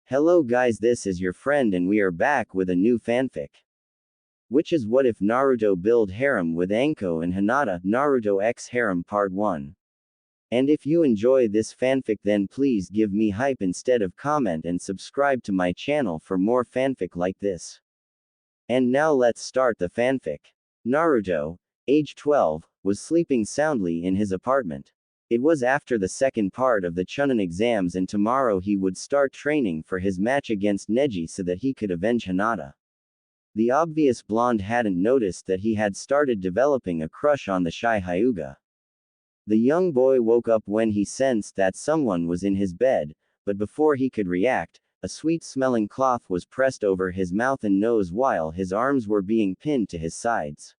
Hello guys, this is your friend and we are back with a new fanfic. Which is What If Naruto Build Harem with Anko and Hinata, Naruto X Harem Part 1. And if you enjoy this fanfic then please give me hype instead of comment and subscribe to my channel for more fanfic like this. And now let's start the fanfic. Naruto, age 12, was sleeping soundly in his apartment. It was after the second part of the Chunin exams and tomorrow he would start training for his match against Neji so that he could avenge Hinata. The obvious blonde hadn't noticed that he had started developing a crush on the shy Hyuga. The young boy woke up when he sensed that someone was in his bed, but before he could react, a sweet-smelling cloth was pressed over his mouth and nose while his arms were being pinned to his sides.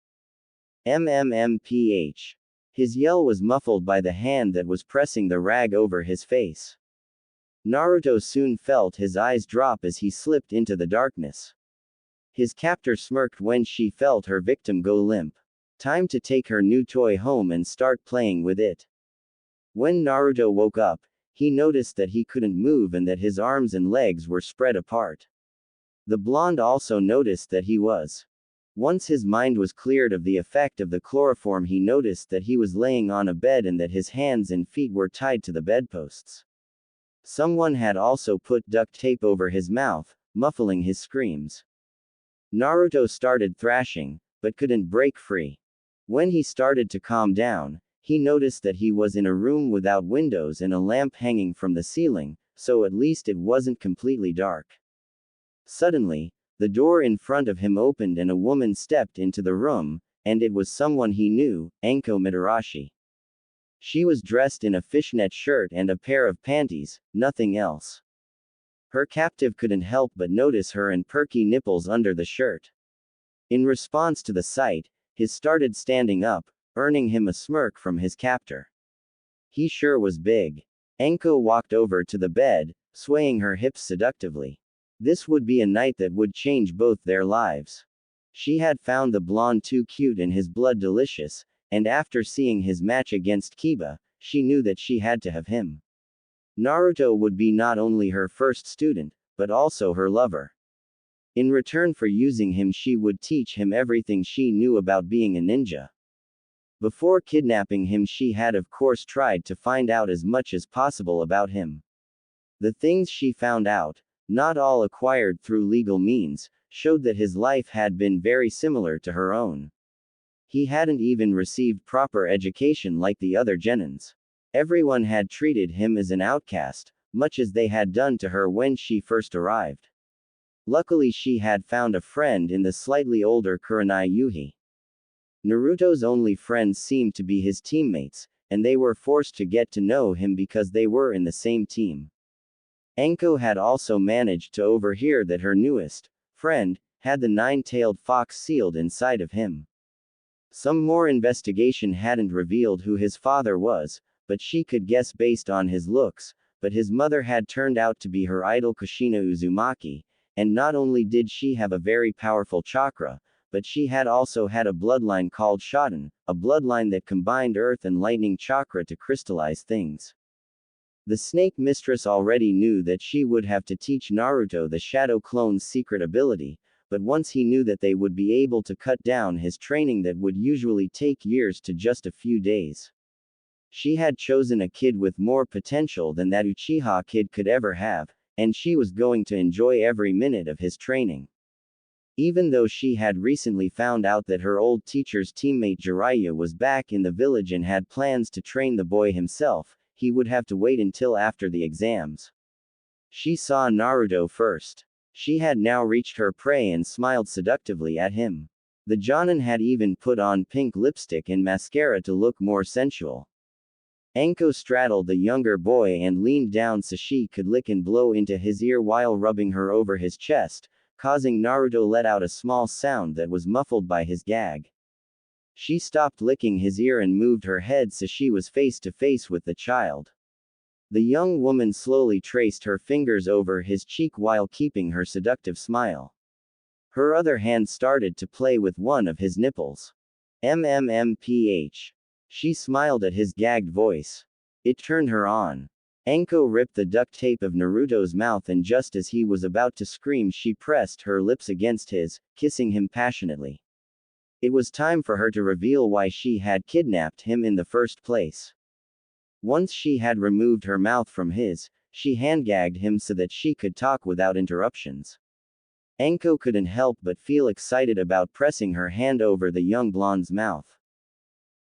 MMMPH. His yell was muffled by the hand that was pressing the rag over his face. Naruto soon felt his eyes drop as he slipped into the darkness. His captor smirked when she felt her victim go limp. Time to take her new toy home and start playing with it. When Naruto woke up, he noticed that he couldn't move and that his arms and legs were spread apart. The blonde also noticed that he was. Once his mind was cleared of the effect of the chloroform, he noticed that he was laying on a bed and that his hands and feet were tied to the bedposts. Someone had also put duct tape over his mouth, muffling his screams. Naruto started thrashing, but couldn't break free. When he started to calm down, he noticed that he was in a room without windows and a lamp hanging from the ceiling, so at least it wasn't completely dark. Suddenly, the door in front of him opened and a woman stepped into the room, and it was someone he knew, Anko Mitarashi. She was dressed in a fishnet shirt and a pair of panties, nothing else. Her captive couldn't help but notice her and perky nipples under the shirt. In response to the sight, he started standing up, earning him a smirk from his captor. He sure was big. Anko walked over to the bed, swaying her hips seductively. This would be a night that would change both their lives. She had found the blonde too cute and his blood delicious, and after seeing his match against Kiba, she knew that she had to have him. Naruto would be not only her first student, but also her lover. In return for using him, she would teach him everything she knew about being a ninja. Before kidnapping him, she had of course tried to find out as much as possible about him. The things she found out, not all acquired through legal means, showed that his life had been very similar to her own. He hadn't even received proper education like the other genins. Everyone had treated him as an outcast, much as they had done to her when she first arrived. Luckily she had found a friend in the slightly older Kurenai Yuhi. Naruto's only friends seemed to be his teammates, and they were forced to get to know him because they were in the same team. Anko had also managed to overhear that her newest friend had the nine-tailed fox sealed inside of him. Some more investigation hadn't revealed who his father was, but she could guess based on his looks, but his mother had turned out to be her idol Kushina Uzumaki, and not only did she have a very powerful chakra, but she had also had a bloodline called Shoten, a bloodline that combined earth and lightning chakra to crystallize things. The snake mistress already knew that she would have to teach Naruto the shadow clone's secret ability, but once he knew that they would be able to cut down his training that would usually take years to just a few days. She had chosen a kid with more potential than that Uchiha kid could ever have, and she was going to enjoy every minute of his training. Even though she had recently found out that her old teacher's teammate Jiraiya was back in the village and had plans to train the boy himself, he would have to wait until after the exams. She saw Naruto first. She had now reached her prey and smiled seductively at him. The Jonin had even put on pink lipstick and mascara to look more sensual. Anko straddled the younger boy and leaned down so she could lick and blow into his ear while rubbing her over his chest, causing Naruto let out a small sound that was muffled by his gag. She stopped licking his ear and moved her head so she was face to face with the child. The young woman slowly traced her fingers over his cheek while keeping her seductive smile. Her other hand started to play with one of his nipples. MMMPH. She smiled at his gagged voice. It turned her on. Anko ripped the duct tape of Naruto's mouth, and just as he was about to scream, she pressed her lips against his, kissing him passionately. It was time for her to reveal why she had kidnapped him in the first place. Once she had removed her mouth from his, she handgagged him so that she could talk without interruptions. Anko couldn't help but feel excited about pressing her hand over the young blonde's mouth.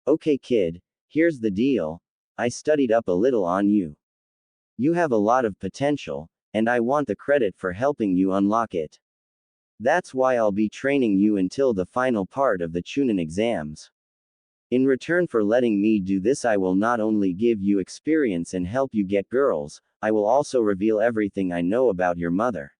Okay kid, here's the deal. I studied up a little on you. You have a lot of potential, and I want the credit for helping you unlock it. That's why I'll be training you until the final part of the Chunin exams. In return for letting me do this, I will not only give you experience and help you get girls, I will also reveal everything I know about your mother.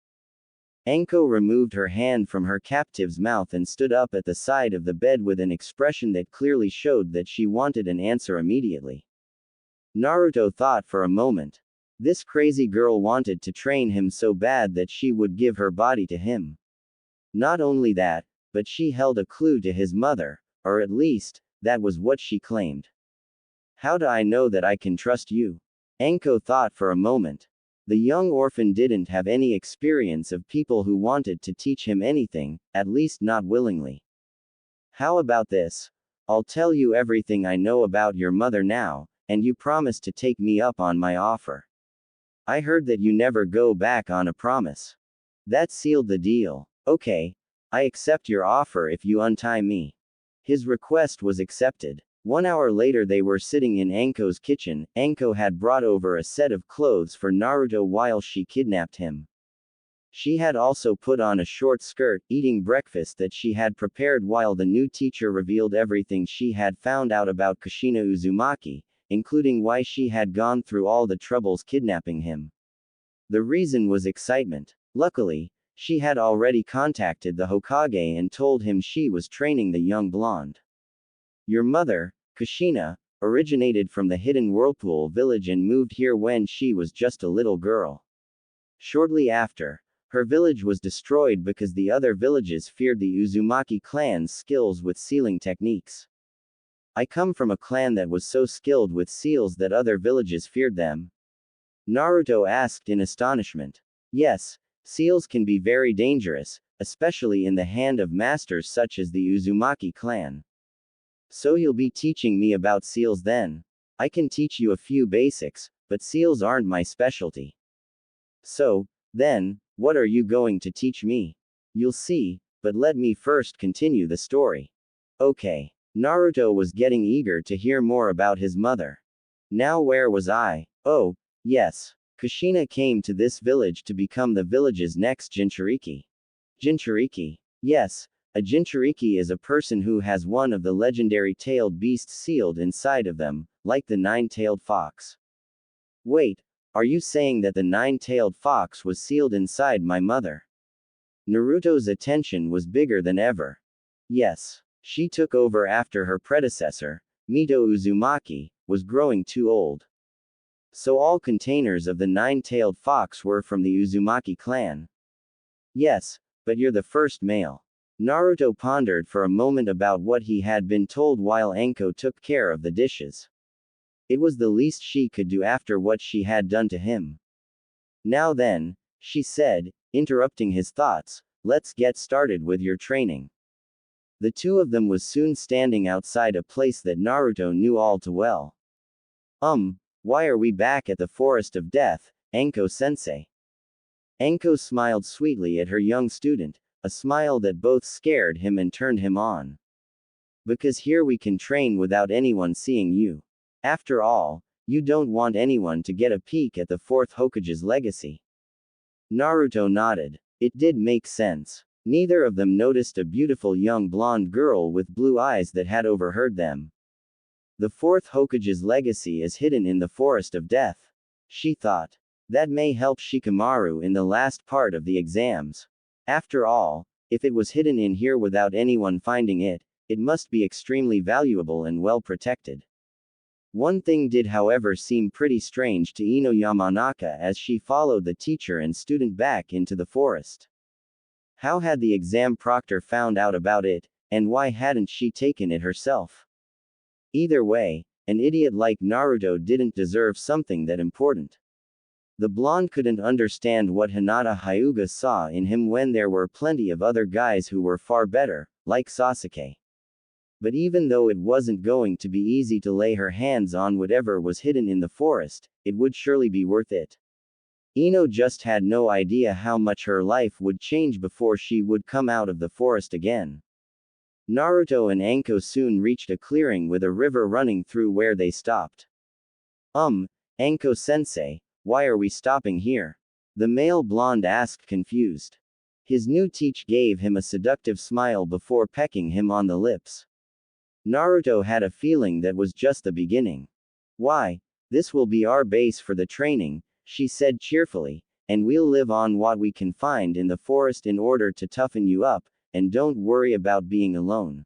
Anko removed her hand from her captive's mouth and stood up at the side of the bed with an expression that clearly showed that she wanted an answer immediately. Naruto thought for a moment. This crazy girl wanted to train him so bad that she would give her body to him. Not only that, but she held a clue to his mother, or at least, that was what she claimed. How do I know that I can trust you? Anko thought for a moment. The young orphan didn't have any experience of people who wanted to teach him anything, at least not willingly. How about this? I'll tell you everything I know about your mother now, and you promise to take me up on my offer. I heard that you never go back on a promise. That sealed the deal. Okay. I accept your offer if you untie me. His request was accepted. 1 hour later they were sitting in Anko's kitchen. Anko had brought over a set of clothes for Naruto while she kidnapped him. She had also put on a short skirt, eating breakfast that she had prepared while the new teacher revealed everything she had found out about Kushina Uzumaki, including why she had gone through all the troubles kidnapping him. The reason was excitement. Luckily, she had already contacted the Hokage and told him she was training the young blonde. Your mother, Kushina, originated from the hidden Whirlpool village and moved here when she was just a little girl. Shortly after, her village was destroyed because the other villages feared the Uzumaki clan's skills with sealing techniques. I come from a clan that was so skilled with seals that other villages feared them. Naruto asked in astonishment. Yes, seals can be very dangerous, especially in the hand of masters such as the Uzumaki clan. So you'll be teaching me about seals then? I can teach you a few basics, but seals aren't my specialty. So, then, what are you going to teach me? You'll see, but let me first continue the story. Okay. Naruto was getting eager to hear more about his mother. Now where was I? Oh, yes. Kushina came to this village to become the village's next Jinchuriki. Jinchuriki. Yes, a Jinchuriki is a person who has one of the legendary tailed beasts sealed inside of them, like the nine-tailed fox. Wait, are you saying that the nine-tailed fox was sealed inside my mother? Naruto's attention was bigger than ever. Yes. She took over after her predecessor, Mito Uzumaki, was growing too old. So all containers of the nine-tailed fox were from the Uzumaki clan. Yes, but you're the first male. Naruto pondered for a moment about what he had been told while Anko took care of the dishes. It was the least she could do after what she had done to him. Now then, she said, interrupting his thoughts, let's get started with your training. The two of them was soon standing outside a place that Naruto knew all too well. Why are we back at the Forest of Death, Anko-sensei? Anko smiled sweetly at her young student, a smile that both scared him and turned him on. Because here we can train without anyone seeing you. After all, you don't want anyone to get a peek at the fourth Hokage's legacy. Naruto nodded. It did make sense. Neither of them noticed a beautiful young blonde girl with blue eyes that had overheard them. The fourth Hokage's legacy is hidden in the Forest of Death. She thought. That may help Shikamaru in the last part of the exams. After all, if it was hidden in here without anyone finding it, it must be extremely valuable and well protected. One thing did however seem pretty strange to Ino Yamanaka as she followed the teacher and student back into the forest. How had the exam proctor found out about it, and why hadn't she taken it herself? Either way, an idiot like Naruto didn't deserve something that important. The blonde couldn't understand what Hinata Hyuga saw in him when there were plenty of other guys who were far better, like Sasuke. But even though it wasn't going to be easy to lay her hands on whatever was hidden in the forest, it would surely be worth it. Ino just had no idea how much her life would change before she would come out of the forest again. Naruto and Anko soon reached a clearing with a river running through where they stopped. Anko-sensei, why are we stopping here? The male blonde asked confused. His new teacher gave him a seductive smile before pecking him on the lips. Naruto had a feeling that was just the beginning. Why, this will be our base for the training, she said cheerfully, and we'll live on what we can find in the forest in order to toughen you up, and don't worry about being alone.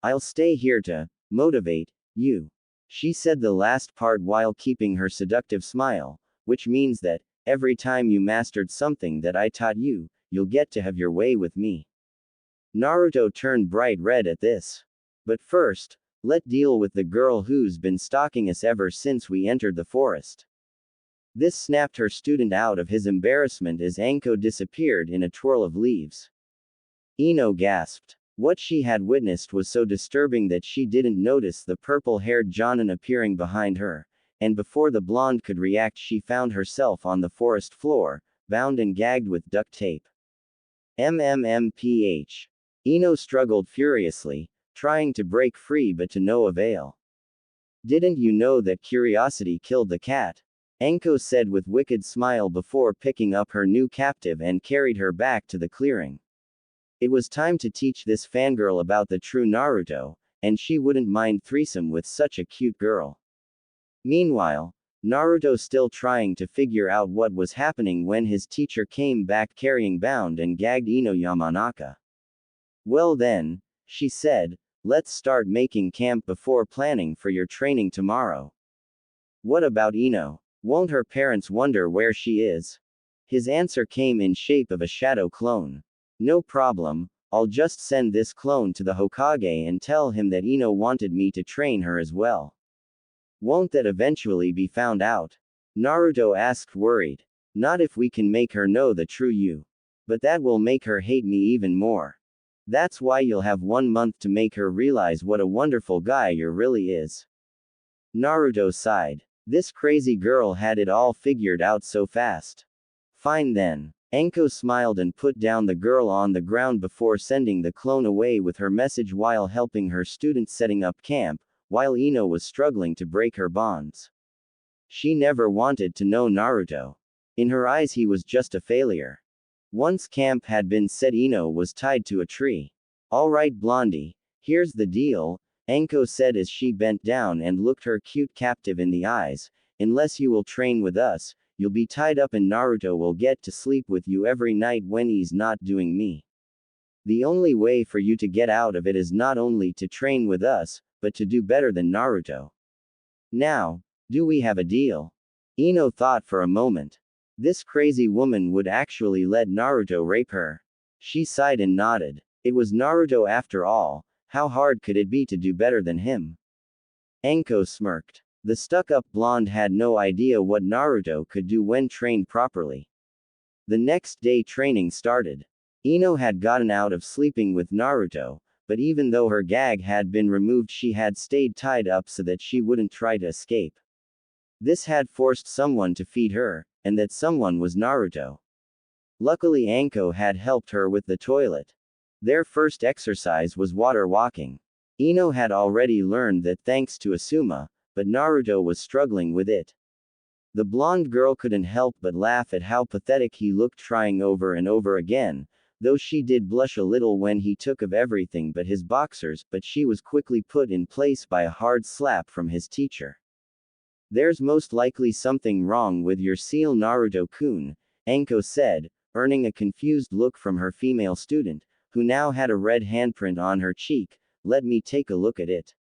I'll stay here to motivate you. She said the last part while keeping her seductive smile, which means that, every time you mastered something that I taught you, you'll get to have your way with me. Naruto turned bright red at this. But first, let's deal with the girl who's been stalking us ever since we entered the forest. This snapped her student out of his embarrassment as Anko disappeared in a twirl of leaves. Ino gasped. What she had witnessed was so disturbing that she didn't notice the purple-haired Jonin appearing behind her, and before the blonde could react she found herself on the forest floor, bound and gagged with duct tape. MMMPH. Ino struggled furiously, trying to break free but to no avail. Didn't you know that curiosity killed the cat? Anko said with wicked smile before picking up her new captive and carried her back to the clearing. It was time to teach this fangirl about the true Naruto, and she wouldn't mind threesome with such a cute girl. Meanwhile, Naruto still trying to figure out what was happening when his teacher came back carrying bound and gagged Ino Yamanaka. Well then, she said, let's start making camp before planning for your training tomorrow. What about Ino? Won't her parents wonder where she is? His answer came in shape of a shadow clone. No problem, I'll just send this clone to the Hokage and tell him that Ino wanted me to train her as well. Won't that eventually be found out? Naruto asked worried. Not if we can make her know the true you. But that will make her hate me even more. That's why you'll have 1 month to make her realize what a wonderful guy you really is. Naruto sighed. This crazy girl had it all figured out so fast. Fine then. Anko smiled and put down the girl on the ground before sending the clone away with her message while helping her students setting up camp, while Ino was struggling to break her bonds. She never wanted to know Naruto. In her eyes he was just a failure. Once camp had been set, Ino was tied to a tree. Alright Blondie, here's the deal, Anko said as she bent down and looked her cute captive in the eyes, unless you will train with us, you'll be tied up and Naruto will get to sleep with you every night when he's not doing me. The only way for you to get out of it is not only to train with us, but to do better than Naruto. Now, do we have a deal? Ino thought for a moment. This crazy woman would actually let Naruto rape her. She sighed and nodded. It was Naruto after all, how hard could it be to do better than him? Anko smirked. The stuck-up blonde had no idea what Naruto could do when trained properly. The next day training started. Ino had gotten out of sleeping with Naruto, but even though her gag had been removed she had stayed tied up so that she wouldn't try to escape. This had forced someone to feed her, and that someone was Naruto. Luckily Anko had helped her with the toilet. Their first exercise was water walking. Ino had already learned that thanks to Asuma, but Naruto was struggling with it. The blonde girl couldn't help but laugh at how pathetic he looked trying over and over again, though she did blush a little when he took of everything but his boxers, but she was quickly put in place by a hard slap from his teacher. There's most likely something wrong with your seal Naruto-kun, Anko said, earning a confused look from her female student, who now had a red handprint on her cheek. Let me take a look at it.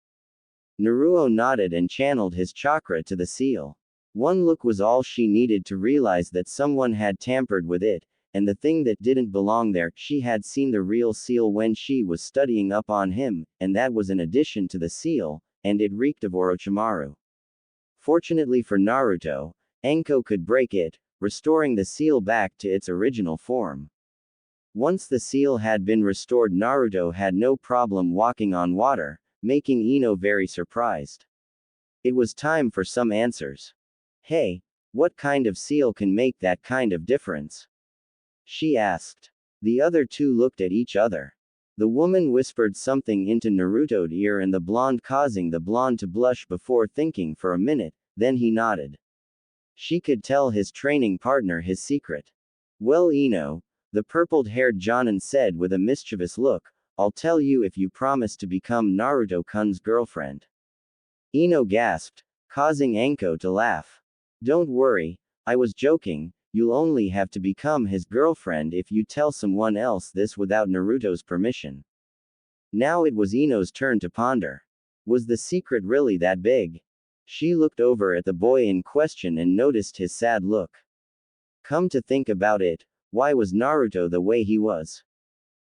Naruto nodded and channeled his chakra to the seal. One look was all she needed to realize that someone had tampered with it, and the thing that didn't belong there. She had seen the real seal when she was studying up on him, and that was an addition to the seal, and it reeked of Orochimaru. Fortunately for Naruto, Anko could break it, restoring the seal back to its original form. Once the seal had been restored, Naruto had no problem walking on water, making Ino very surprised. It was time for some answers. Hey, what kind of seal can make that kind of difference? She asked. The other two looked at each other. The woman whispered something into Naruto's ear and the blonde causing the blonde to blush before thinking for a minute, then he nodded. She could tell his training partner his secret. Well, Ino, the purpled-haired Jonin said with a mischievous look, I'll tell you if you promise to become Naruto-kun's girlfriend. Ino gasped, causing Anko to laugh. Don't worry, I was joking, you'll only have to become his girlfriend if you tell someone else this without Naruto's permission. Now it was Ino's turn to ponder. Was the secret really that big? She looked over at the boy in question and noticed his sad look. Come to think about it, why was Naruto the way he was?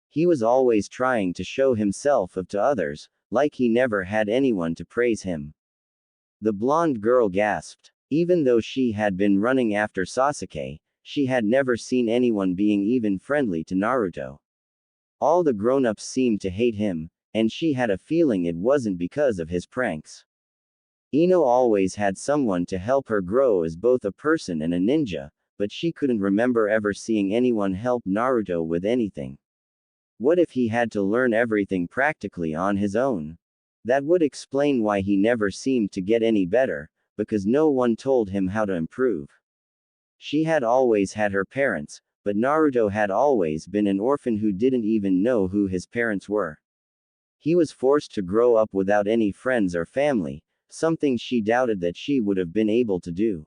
He was always trying to show himself off to others, like he never had anyone to praise him. The blonde girl gasped. Even though she had been running after Sasuke, she had never seen anyone being even friendly to Naruto. All the grown-ups seemed to hate him, and she had a feeling it wasn't because of his pranks. Ino always had someone to help her grow as both a person and a ninja, but she couldn't remember ever seeing anyone help Naruto with anything. What if he had to learn everything practically on his own? That would explain why he never seemed to get any better, because no one told him how to improve. She had always had her parents, but Naruto had always been an orphan who didn't even know who his parents were. He was forced to grow up without any friends or family, something she doubted that she would have been able to do.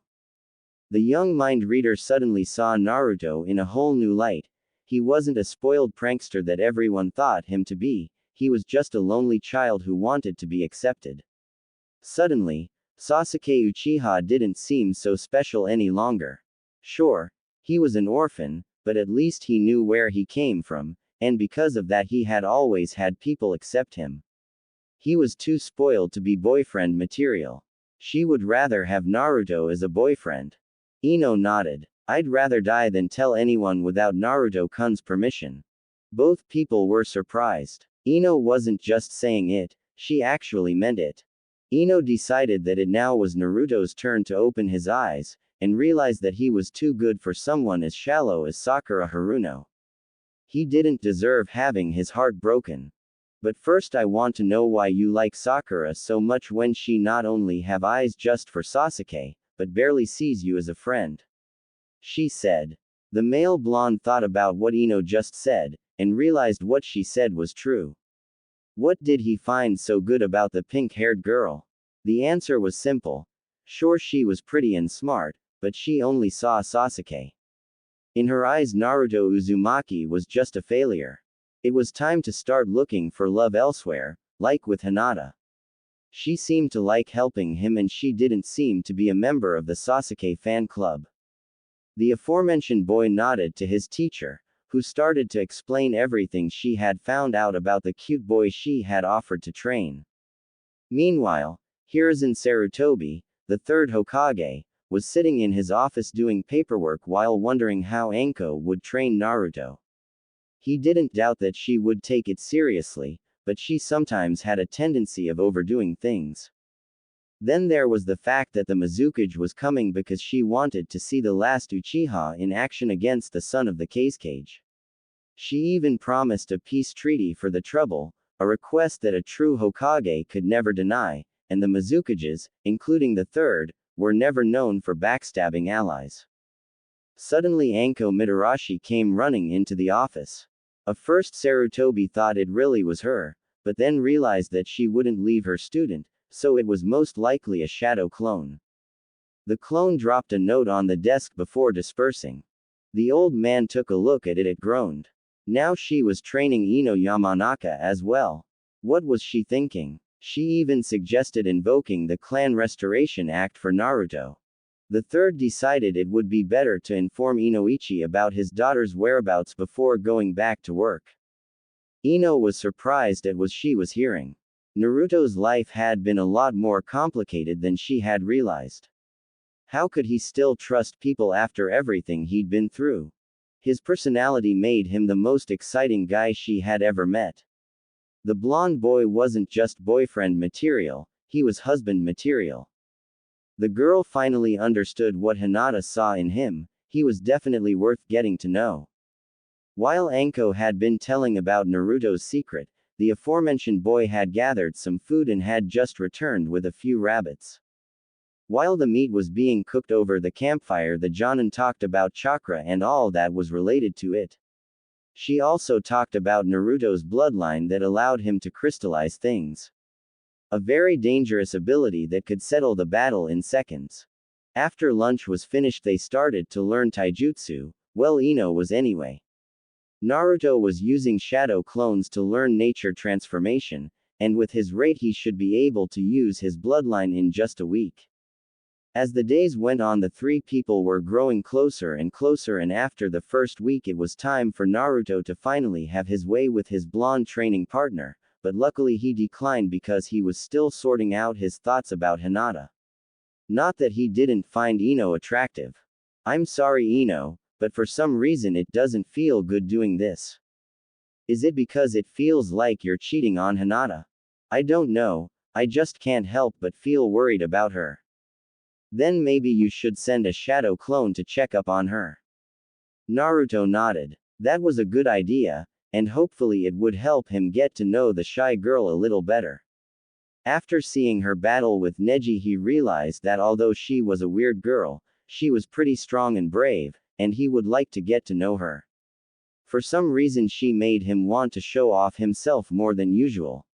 The young mind reader suddenly saw Naruto in a whole new light. He wasn't a spoiled prankster that everyone thought him to be, he was just a lonely child who wanted to be accepted. Suddenly, Sasuke Uchiha didn't seem so special any longer. Sure, he was an orphan, but at least he knew where he came from, and because of that he had always had people accept him. He was too spoiled to be boyfriend material. She would rather have Naruto as a boyfriend. Ino nodded. I'd rather die than tell anyone without Naruto-kun's permission. Both people were surprised. Ino wasn't just saying it, she actually meant it. Ino decided that it now was Naruto's turn to open his eyes, and realized that he was too good for someone as shallow as Sakura Haruno. He didn't deserve having his heart broken. But first I want to know why you like Sakura so much when she not only have eyes just for Sasuke, but barely sees you as a friend. She said. The male blonde thought about what Ino just said, and realized what she said was true. What did he find so good about the pink-haired girl? The answer was simple. Sure, she was pretty and smart, but she only saw Sasuke. In her eyes, Naruto Uzumaki was just a failure. It was time to start looking for love elsewhere, like with Hinata. She seemed to like helping him and she didn't seem to be a member of the Sasuke fan club. The aforementioned boy nodded to his teacher, who started to explain everything she had found out about the cute boy she had offered to train. Meanwhile, Hiruzen Sarutobi, the third Hokage, was sitting in his office doing paperwork while wondering how Anko would train Naruto. He didn't doubt that she would take it seriously, but she sometimes had a tendency of overdoing things. Then there was the fact that the Mizukage was coming because she wanted to see the last Uchiha in action against the son of the Kazekage. She even promised a peace treaty for the trouble, a request that a true Hokage could never deny, and the Mizukages, including the third, were never known for backstabbing allies. Suddenly Anko Mitarashi came running into the office. At first Sarutobi thought it really was her, but then realized that she wouldn't leave her student, so it was most likely a shadow clone. The clone dropped a note on the desk before dispersing. The old man took a look at it and groaned. Now she was training Ino Yamanaka as well. What was she thinking? She even suggested invoking the Clan Restoration Act for Naruto. The third decided it would be better to inform Inoichi about his daughter's whereabouts before going back to work. Ino was surprised at what she was hearing. Naruto's life had been a lot more complicated than she had realized. How could he still trust people after everything he'd been through? His personality made him the most exciting guy she had ever met. The blonde boy wasn't just boyfriend material, he was husband material. The girl finally understood what Hinata saw in him, he was definitely worth getting to know. While Anko had been telling about Naruto's secret, the aforementioned boy had gathered some food and had just returned with a few rabbits. While the meat was being cooked over the campfire, the Jonin talked about chakra and all that was related to it. She also talked about Naruto's bloodline that allowed him to crystallize things. A very dangerous ability that could settle the battle in seconds. After lunch was finished, they started to learn taijutsu, well, Ino was anyway. Naruto was using shadow clones to learn nature transformation, and with his rate he should be able to use his bloodline in just a week. As the days went on, the three people were growing closer and closer, and after the first week it was time for Naruto to finally have his way with his blonde training partner, but luckily he declined because he was still sorting out his thoughts about Hinata. Not that he didn't find Ino attractive. I'm sorry, Ino, but for some reason it doesn't feel good doing this. Is it because it feels like you're cheating on Hinata? I don't know, I just can't help but feel worried about her. Then maybe you should send a shadow clone to check up on her. Naruto nodded. That was a good idea, and hopefully it would help him get to know the shy girl a little better. After seeing her battle with Neji, he realized that although she was a weird girl, she was pretty strong and brave, and he would like to get to know her. For some reason she made him want to show off himself more than usual.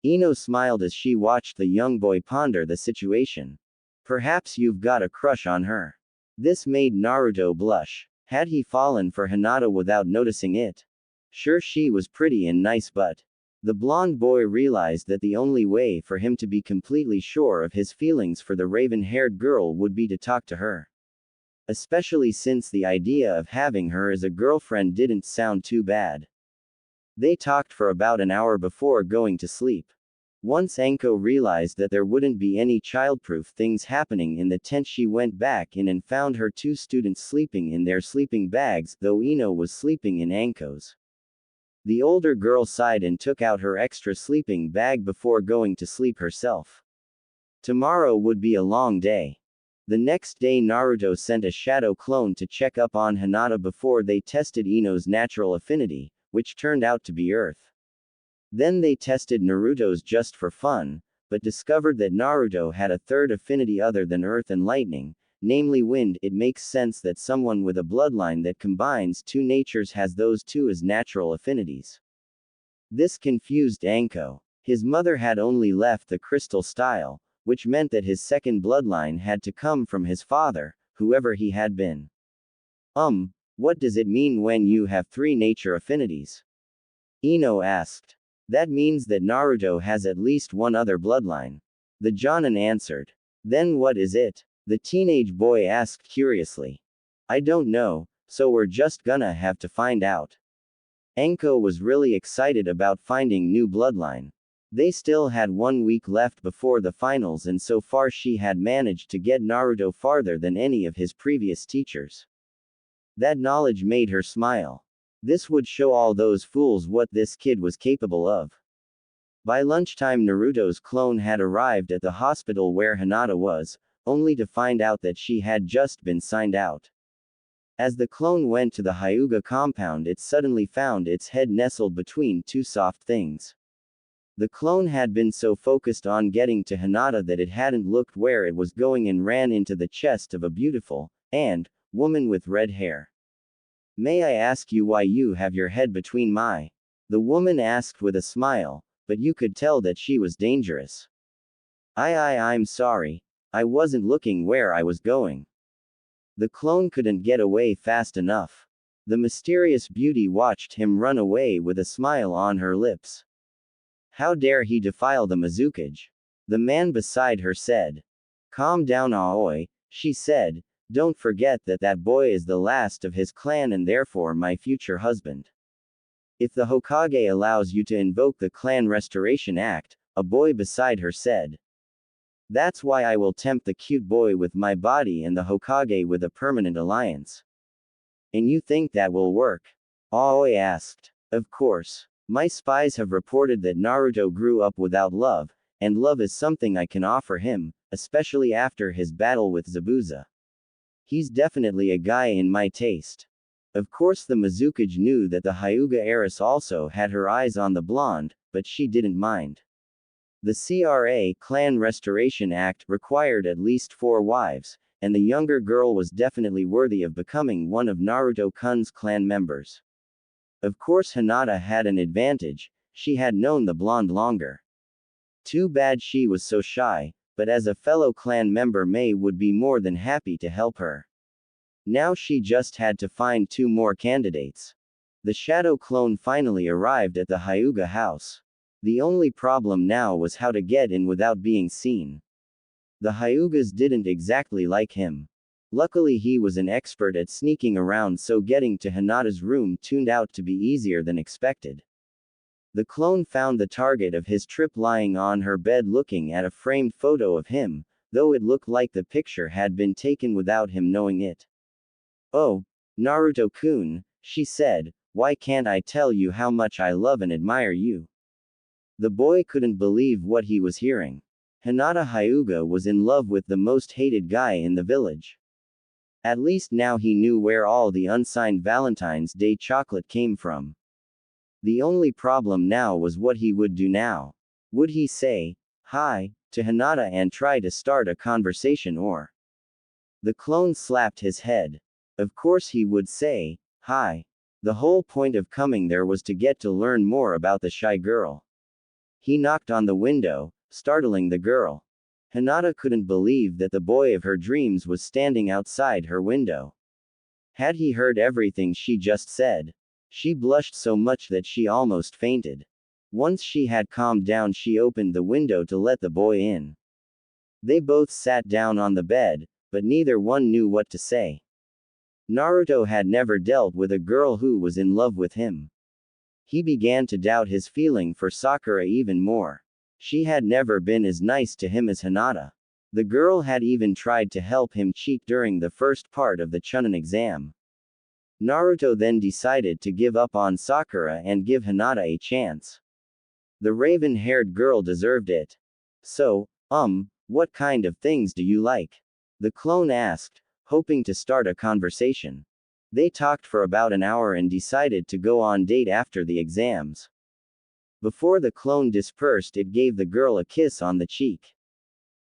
Ino smiled as she watched the young boy ponder the situation. Perhaps you've got a crush on her. This made Naruto blush. Had he fallen for Hinata without noticing it? Sure, she was pretty and nice, but the blonde boy realized that the only way for him to be completely sure of his feelings for the raven-haired girl would be to talk to her. Especially since the idea of having her as a girlfriend didn't sound too bad. They talked for about an hour before going to sleep. Once Anko realized that there wouldn't be any childproof things happening in the tent, she went back in and found her two students sleeping in their sleeping bags, though Ino was sleeping in Anko's. The older girl sighed and took out her extra sleeping bag before going to sleep herself. Tomorrow would be a long day. The next day Naruto sent a shadow clone to check up on Hinata before they tested Ino's natural affinity, which turned out to be Earth. Then they tested Naruto's just for fun, but discovered that Naruto had a third affinity other than Earth and Lightning, namely Wind. It makes sense that someone with a bloodline that combines two natures has those two as natural affinities. This confused Anko. His mother had only left the crystal style, which meant that his second bloodline had to come from his father, whoever he had been. What does it mean when you have three nature affinities? Ino asked. That means that Naruto has at least one other bloodline. The Jonin answered. Then what is it? The teenage boy asked curiously. I don't know, so we're just gonna have to find out. Anko was really excited about finding new bloodline. They still had 1 week left before the finals, and so far she had managed to get Naruto farther than any of his previous teachers. That knowledge made her smile. This would show all those fools what this kid was capable of. By lunchtime Naruto's clone had arrived at the hospital where Hinata was, only to find out that she had just been signed out. As the clone went to the Hyuga compound, it suddenly found its head nestled between two soft things. The clone had been so focused on getting to Hinata that it hadn't looked where it was going and ran into the chest of a beautiful woman with red hair. May I ask you why you have your head between my? The woman asked with a smile, but you could tell that she was dangerous. I'm sorry. I wasn't looking where I was going. The clone couldn't get away fast enough. The mysterious beauty watched him run away with a smile on her lips. How dare he defile the Mizukage? The man beside her said. Calm down, Aoi, she said. Don't forget that that boy is the last of his clan and therefore my future husband. If the Hokage allows you to invoke the Clan Restoration Act, a boy beside her said. That's why I will tempt the cute boy with my body and the Hokage with a permanent alliance. And you think that will work? Aoi asked. Of course. My spies have reported that Naruto grew up without love, and love is something I can offer him, especially after his battle with Zabuza. He's definitely a guy in my taste. Of course the Mizukage knew that the Hyuga heiress also had her eyes on the blonde, but she didn't mind. The CRA Clan Restoration Act required at least 4 wives, and the younger girl was definitely worthy of becoming one of Naruto-kun's clan members. Of course Hinata had an advantage, she had known the blonde longer. Too bad she was so shy, but as a fellow clan member Mei would be more than happy to help her. Now she just had to find 2 more candidates. The shadow clone finally arrived at the Hyuga house. The only problem now was how to get in without being seen. The Hyugas didn't exactly like him. Luckily he was an expert at sneaking around, so getting to Hinata's room turned out to be easier than expected. The clone found the target of his trip lying on her bed looking at a framed photo of him, though it looked like the picture had been taken without him knowing it. "Oh, Naruto-kun," she said, "why can't I tell you how much I love and admire you?" The boy couldn't believe what he was hearing. Hinata Hyuga was in love with the most hated guy in the village. At least now he knew where all the unsigned Valentine's Day chocolate came from. The only problem now was what he would do now. Would he say, "Hi," to Hinata and try to start a conversation, or? The clone slapped his head. Of course he would say, "Hi." The whole point of coming there was to get to learn more about the shy girl. He knocked on the window, startling the girl. Hinata couldn't believe that the boy of her dreams was standing outside her window. Had he heard everything she just said? She blushed so much that she almost fainted. Once she had calmed down, she opened the window to let the boy in. They both sat down on the bed, but neither one knew what to say. Naruto had never dealt with a girl who was in love with him. He began to doubt his feeling for Sakura even more. She had never been as nice to him as Hinata. The girl had even tried to help him cheat during the first part of the Chunin exam. Naruto then decided to give up on Sakura and give Hinata a chance. The raven-haired girl deserved it. "So, what kind of things do you like?" the clone asked, hoping to start a conversation. They talked for about an hour and decided to go on date after the exams. Before the clone dispersed, it gave the girl a kiss on the cheek.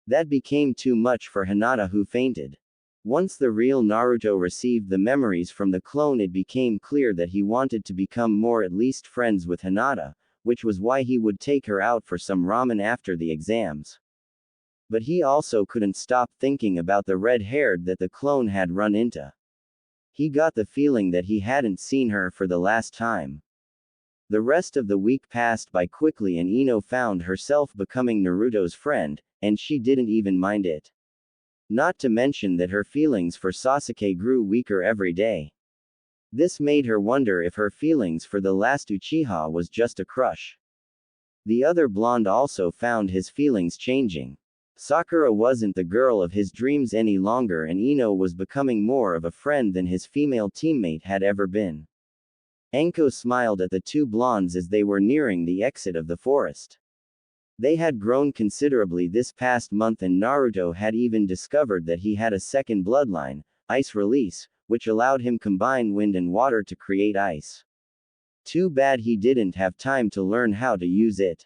That became too much for Hinata, who fainted. Once the real Naruto received the memories from the clone, it became clear that he wanted to become more at least friends with Hinata, which was why he would take her out for some ramen after the exams. But he also couldn't stop thinking about the red-haired that the clone had run into. He got the feeling that he hadn't seen her for the last time. The rest of the week passed by quickly and Ino found herself becoming Naruto's friend, and she didn't even mind it. Not to mention that her feelings for Sasuke grew weaker every day. This made her wonder if her feelings for the last Uchiha was just a crush. The other blonde also found his feelings changing. Sakura wasn't the girl of his dreams any longer, and Ino was becoming more of a friend than his female teammate had ever been. Anko smiled at the 2 blondes as they were nearing the exit of the forest. They had grown considerably this past month, and Naruto had even discovered that he had a second bloodline, Ice Release, which allowed him combine wind and water to create ice. Too bad he didn't have time to learn how to use it.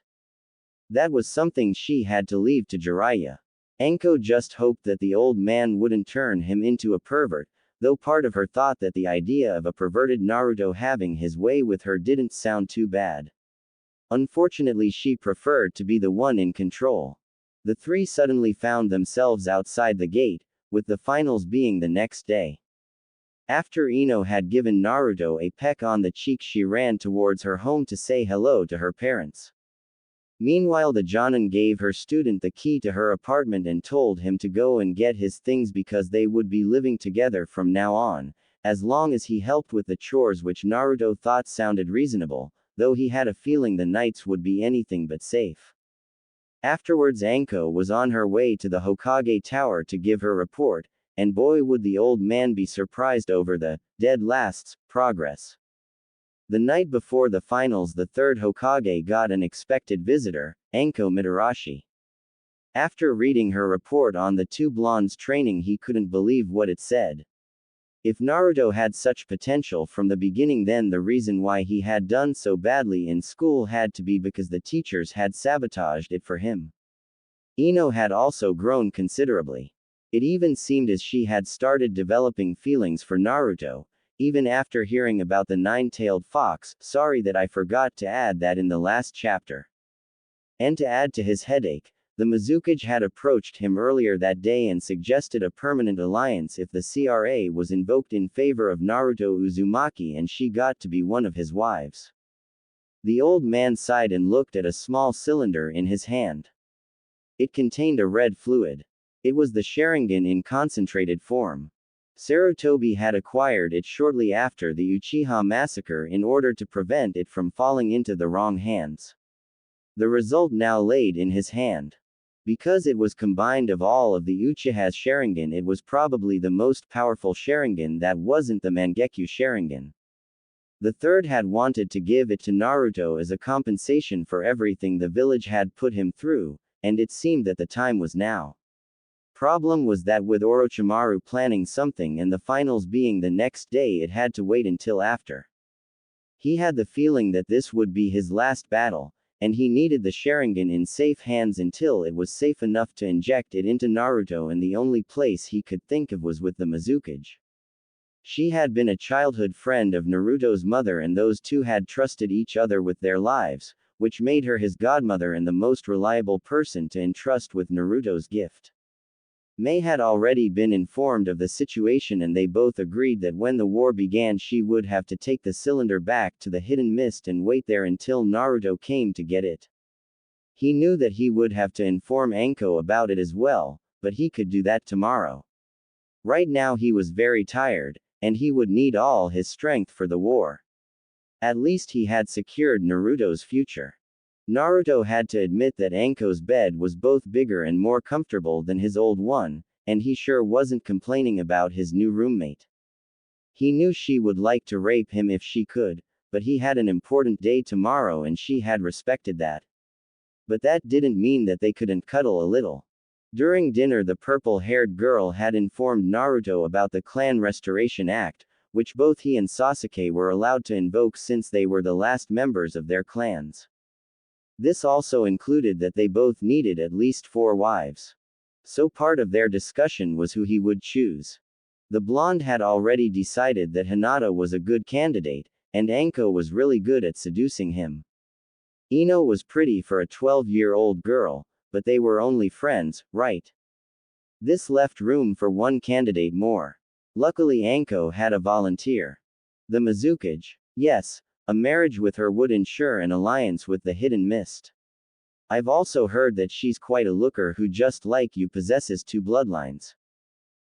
That was something she had to leave to Jiraiya. Anko just hoped that the old man wouldn't turn him into a pervert, though part of her thought that the idea of a perverted Naruto having his way with her didn't sound too bad. Unfortunately, she preferred to be the one in control. The 3 suddenly found themselves outside the gate, with the finals being the next day. After Ino had given Naruto a peck on the cheek, she ran towards her home to say hello to her parents. Meanwhile, the Jonin gave her student the key to her apartment and told him to go and get his things because they would be living together from now on, as long as he helped with the chores, which Naruto thought sounded reasonable, though he had a feeling the nights would be anything but safe. Afterwards Anko was on her way to the Hokage Tower to give her report, and boy would the old man be surprised over the dead last's progress. The night before the finals, the third Hokage got an expected visitor, Anko Mitarashi. After reading her report on the two blondes training, he couldn't believe what it said. If Naruto had such potential from the beginning, then the reason why he had done so badly in school had to be because the teachers had sabotaged it for him. Ino had also grown considerably. It even seemed as she had started developing feelings for Naruto, even after hearing about the nine-tailed fox. Sorry that I forgot to add that in the last chapter. And to add to his headache, the Mizukage had approached him earlier that day and suggested a permanent alliance if the CRA was invoked in favor of Naruto Uzumaki and she got to be one of his wives. The old man sighed and looked at a small cylinder in his hand. It contained a red fluid. It was the Sharingan in concentrated form. Sarutobi had acquired it shortly after the Uchiha massacre in order to prevent it from falling into the wrong hands. The result now laid in his hand. Because it was combined of all of the Uchiha's Sharingan, it was probably the most powerful Sharingan that wasn't the Mangekyo Sharingan. The third had wanted to give it to Naruto as a compensation for everything the village had put him through, and it seemed that the time was now. Problem was that with Orochimaru planning something and the finals being the next day, it had to wait until after. He had the feeling that this would be his last battle, and he needed the Sharingan in safe hands until it was safe enough to inject it into Naruto, and the only place he could think of was with the Mizukage. She had been a childhood friend of Naruto's mother and those two had trusted each other with their lives, which made her his godmother and the most reliable person to entrust with Naruto's gift. Mei had already been informed of the situation and they both agreed that when the war began she would have to take the cylinder back to the hidden mist and wait there until Naruto came to get it. He knew that he would have to inform Anko about it as well, but he could do that tomorrow. Right now he was very tired, and he would need all his strength for the war. At least he had secured Naruto's future. Naruto had to admit that Anko's bed was both bigger and more comfortable than his old one, and he sure wasn't complaining about his new roommate. He knew she would like to rape him if she could, but he had an important day tomorrow and she had respected that. But that didn't mean that they couldn't cuddle a little. During dinner, the purple-haired girl had informed Naruto about the Clan Restoration Act, which both he and Sasuke were allowed to invoke since they were the last members of their clans. This also included that they both needed at least 4 wives. So part of their discussion was who he would choose. The blonde had already decided that Hinata was a good candidate, and Anko was really good at seducing him. Ino was pretty for a 12-year-old girl, but they were only friends, right? This left room for one candidate more. Luckily Anko had a volunteer. The Mizukage. Yes, a marriage with her would ensure an alliance with the Hidden Mist. I've also heard that she's quite a looker who just like you possesses 2 bloodlines.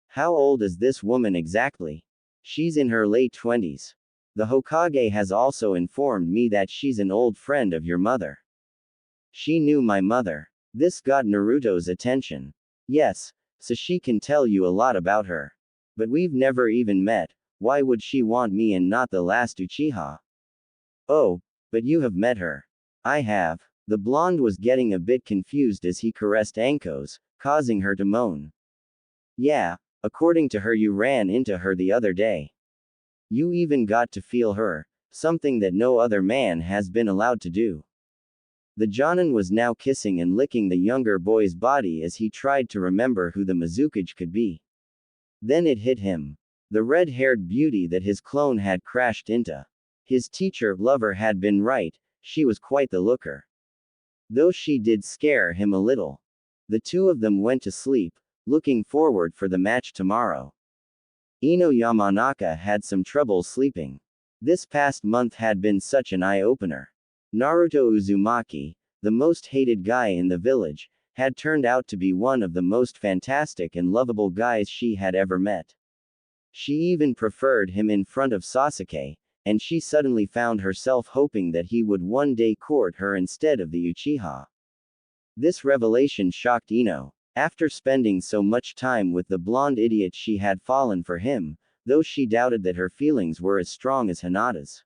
How old is this woman exactly? She's in her late 20s. The Hokage has also informed me that she's an old friend of your mother. She knew my mother. This got Naruto's attention. Yes, so she can tell you a lot about her. But we've never even met. Why would she want me and not the last Uchiha? Oh, but you have met her. I have. The blonde was getting a bit confused as he caressed Anko's, causing her to moan. Yeah, according to her you ran into her the other day. You even got to feel her, something that no other man has been allowed to do. The Jonin was now kissing and licking the younger boy's body as he tried to remember who the Mizukage could be. Then it hit him. The red-haired beauty that his clone had crashed into. His teacher-lover had been right, she was quite the looker. Though she did scare him a little. The two of them went to sleep, looking forward for the match tomorrow. Ino Yamanaka had some trouble sleeping. This past month had been such an eye-opener. Naruto Uzumaki, the most hated guy in the village, had turned out to be one of the most fantastic and lovable guys she had ever met. She even preferred him in front of Sasuke, and she suddenly found herself hoping that he would one day court her instead of the Uchiha. This revelation shocked Ino. After spending so much time with the blonde idiot, she had fallen for him, though she doubted that her feelings were as strong as Hinata's.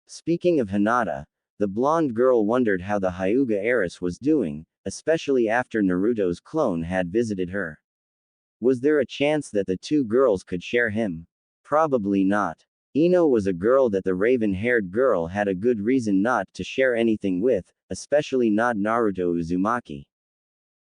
Speaking of Hinata, the blonde girl wondered how the Hyuga heiress was doing, especially after Naruto's clone had visited her. Was there a chance that the two girls could share him? Probably not. Ino was a girl that the raven-haired girl had a good reason not to share anything with, especially not Naruto Uzumaki.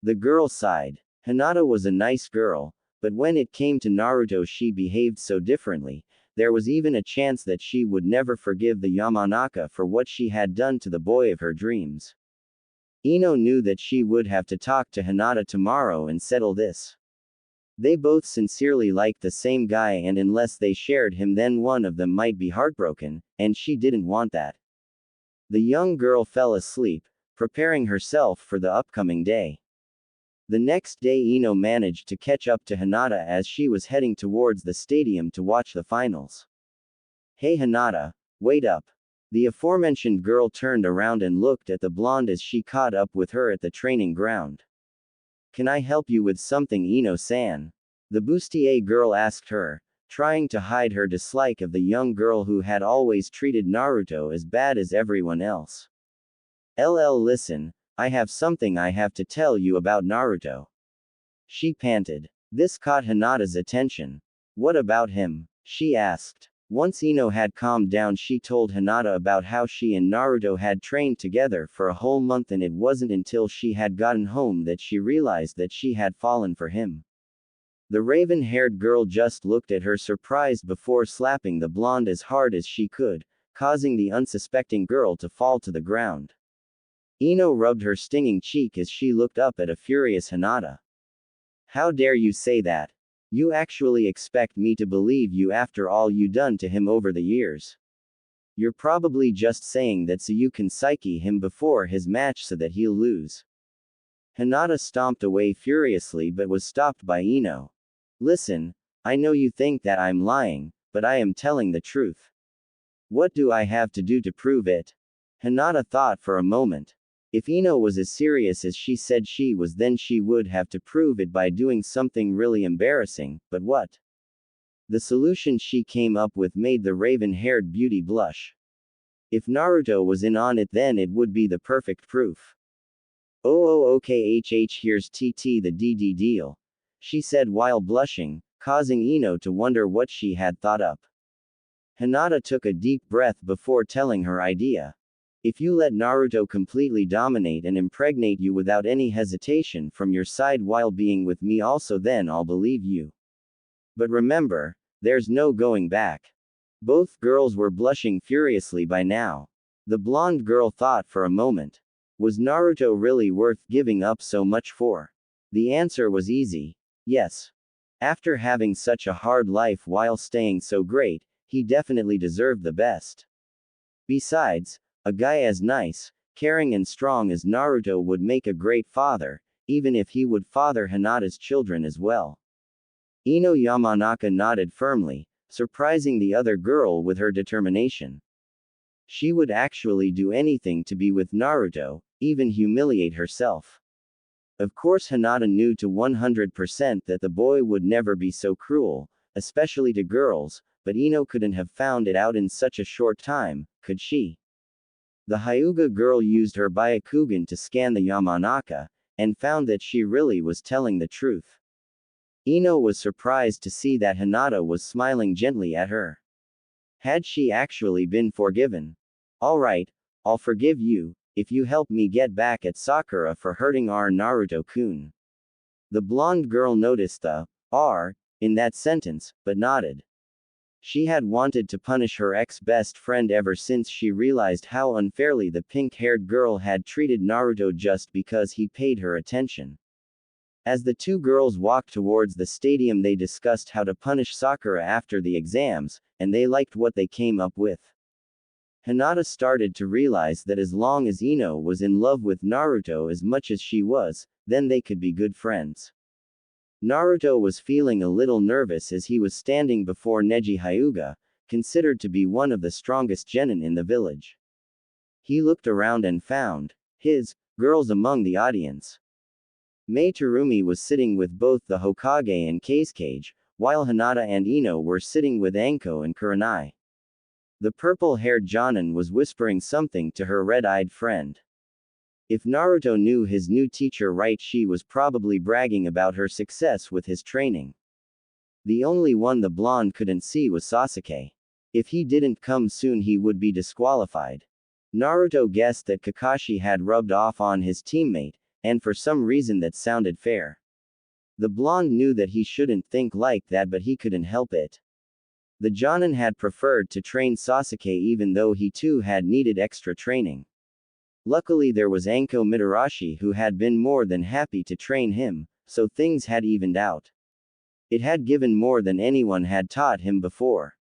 The girl sighed. Hinata was a nice girl, but when it came to Naruto she behaved so differently. There was even a chance that she would never forgive the Yamanaka for what she had done to the boy of her dreams. Ino knew that she would have to talk to Hinata tomorrow and settle this. They both sincerely liked the same guy, and unless they shared him then one of them might be heartbroken, and she didn't want that. The young girl fell asleep, preparing herself for the upcoming day. The next day Ino managed to catch up to Hinata as she was heading towards the stadium to watch the finals. Hey Hinata, wait up. The aforementioned girl turned around and looked at the blonde as she caught up with her at the training ground. Can I help you with something, Ino-san? The bustier girl asked her, trying to hide her dislike of the young girl who had always treated Naruto as bad as everyone else. Listen, I have something I have to tell you about Naruto. She panted. This caught Hinata's attention. What about him? She asked. Once Ino had calmed down she told Hinata about how she and Naruto had trained together for a whole month, and it wasn't until she had gotten home that she realized that she had fallen for him. The raven-haired girl just looked at her surprised before slapping the blonde as hard as she could, causing the unsuspecting girl to fall to the ground. Ino rubbed her stinging cheek as she looked up at a furious Hinata. How dare you say that? You actually expect me to believe you after all you done to him over the years? You're probably just saying that so you can psyche him before his match so that he'll lose. Hinata stomped away furiously but was stopped by Ino. Listen, I know you think that I'm lying, but I am telling the truth. What do I have to do to prove it? Hinata thought for a moment. If Ino was as serious as she said she was, then she would have to prove it by doing something really embarrassing, but what? The solution she came up with made the raven-haired beauty blush. If Naruto was in on it, then it would be the perfect proof. Okay, here's TT the DD deal, she said while blushing, causing Ino to wonder what she had thought up. Hinata took a deep breath before telling her idea. If you let Naruto completely dominate and impregnate you without any hesitation from your side while being with me also, then I'll believe you. But remember, there's no going back. Both girls were blushing furiously by now. The blonde girl thought for a moment. Was Naruto really worth giving up so much for? The answer was easy. Yes. After having such a hard life while staying so great, he definitely deserved the best. Besides, a guy as nice, caring and strong as Naruto would make a great father, even if he would father Hinata's children as well. Ino Yamanaka nodded firmly, surprising the other girl with her determination. She would actually do anything to be with Naruto, even humiliate herself. Of course Hinata knew to 100% that the boy would never be so cruel, especially to girls, but Ino couldn't have found it out in such a short time, could she? The Hyuga girl used her Byakugan to scan the Yamanaka, and found that she really was telling the truth. Ino was surprised to see that Hinata was smiling gently at her. Had she actually been forgiven? Alright, I'll forgive you, if you help me get back at Sakura for hurting our Naruto-kun. The blonde girl noticed the R in that sentence, but nodded. She had wanted to punish her ex-best friend ever since she realized how unfairly the pink-haired girl had treated Naruto just because he paid her attention. As the two girls walked towards the stadium, they discussed how to punish Sakura after the exams, and they liked what they came up with. Hinata started to realize that as long as Ino was in love with Naruto as much as she was, then they could be good friends. Naruto was feeling a little nervous as he was standing before Neji Hyuga, considered to be one of the strongest genin in the village. He looked around and found his girls among the audience. Mei Terumi was sitting with both the Hokage and Kazekage, while Hinata and Ino were sitting with Anko and Kurenai. The purple-haired Jonin was whispering something to her red-eyed friend. If Naruto knew his new teacher right, she was probably bragging about her success with his training. The only one the blonde couldn't see was Sasuke. If he didn't come soon, he would be disqualified. Naruto guessed that Kakashi had rubbed off on his teammate, and for some reason that sounded fair. The blonde knew that he shouldn't think like that, but he couldn't help it. The Jonin had preferred to train Sasuke even though he too had needed extra training. Luckily there was Anko Mitarashi who had been more than happy to train him, so things had evened out. It had given more than anyone had taught him before.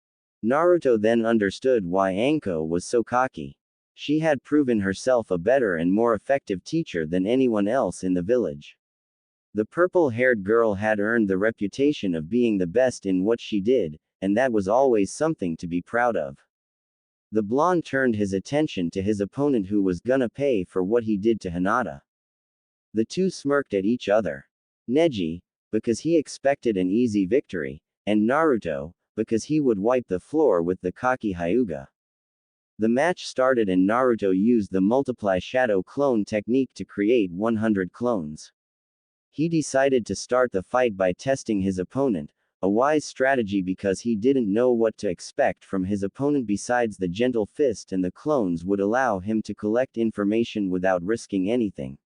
Naruto then understood why Anko was so cocky. She had proven herself a better and more effective teacher than anyone else in the village. The purple-haired girl had earned the reputation of being the best in what she did, and that was always something to be proud of. The blonde turned his attention to his opponent who was gonna pay for what he did to Hinata. The two smirked at each other. Neji, because he expected an easy victory, and Naruto, because he would wipe the floor with the cocky Hyuga. The match started and Naruto used the multiply shadow clone technique to create 100 clones. He decided to start the fight by testing his opponent, a wise strategy because he didn't know what to expect from his opponent besides the gentle fist, and the clones would allow him to collect information without risking anything.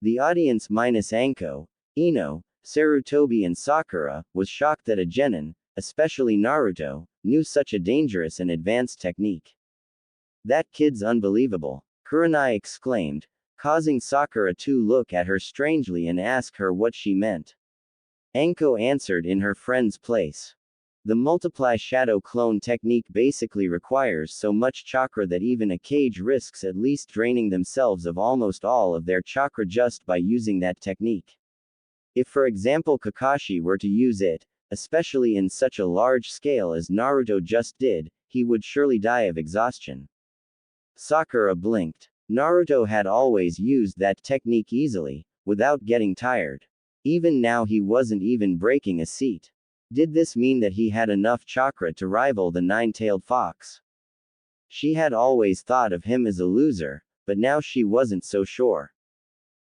The audience minus Anko, Ino, Sarutobi and Sakura, was shocked that a genin, especially Naruto, knew such a dangerous and advanced technique. That kid's unbelievable, Kurenai exclaimed, causing Sakura to look at her strangely and ask her what she meant. Anko answered in her friend's place. The multiply shadow clone technique basically requires so much chakra that even a Kage risks at least draining themselves of almost all of their chakra just by using that technique. If for example Kakashi were to use it, especially in such a large scale as Naruto just did, he would surely die of exhaustion. Sakura blinked. Naruto had always used that technique easily, without getting tired. Even now he wasn't even breaking a seat. Did this mean that he had enough chakra to rival the nine-tailed fox? She had always thought of him as a loser, but now she wasn't so sure.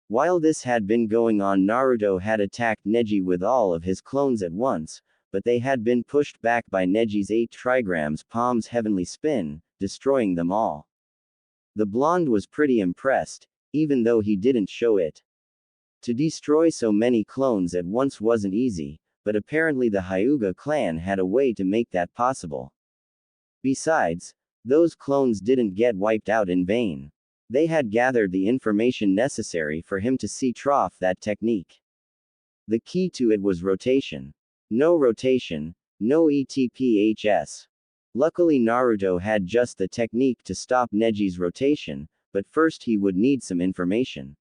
While this had been going on, Naruto had attacked Neji with all of his clones at once, but they had been pushed back by Neji's 8 trigrams Palm's heavenly spin, destroying them all. The blonde was pretty impressed, even though he didn't show it. To destroy so many clones at once wasn't easy, but apparently the Hyuga clan had a way to make that possible. Besides, those clones didn't get wiped out in vain. They had gathered the information necessary for him to see trough that technique. The key to it was rotation. No rotation, no ETPHS. Luckily Naruto had just the technique to stop Neji's rotation, but first he would need some information.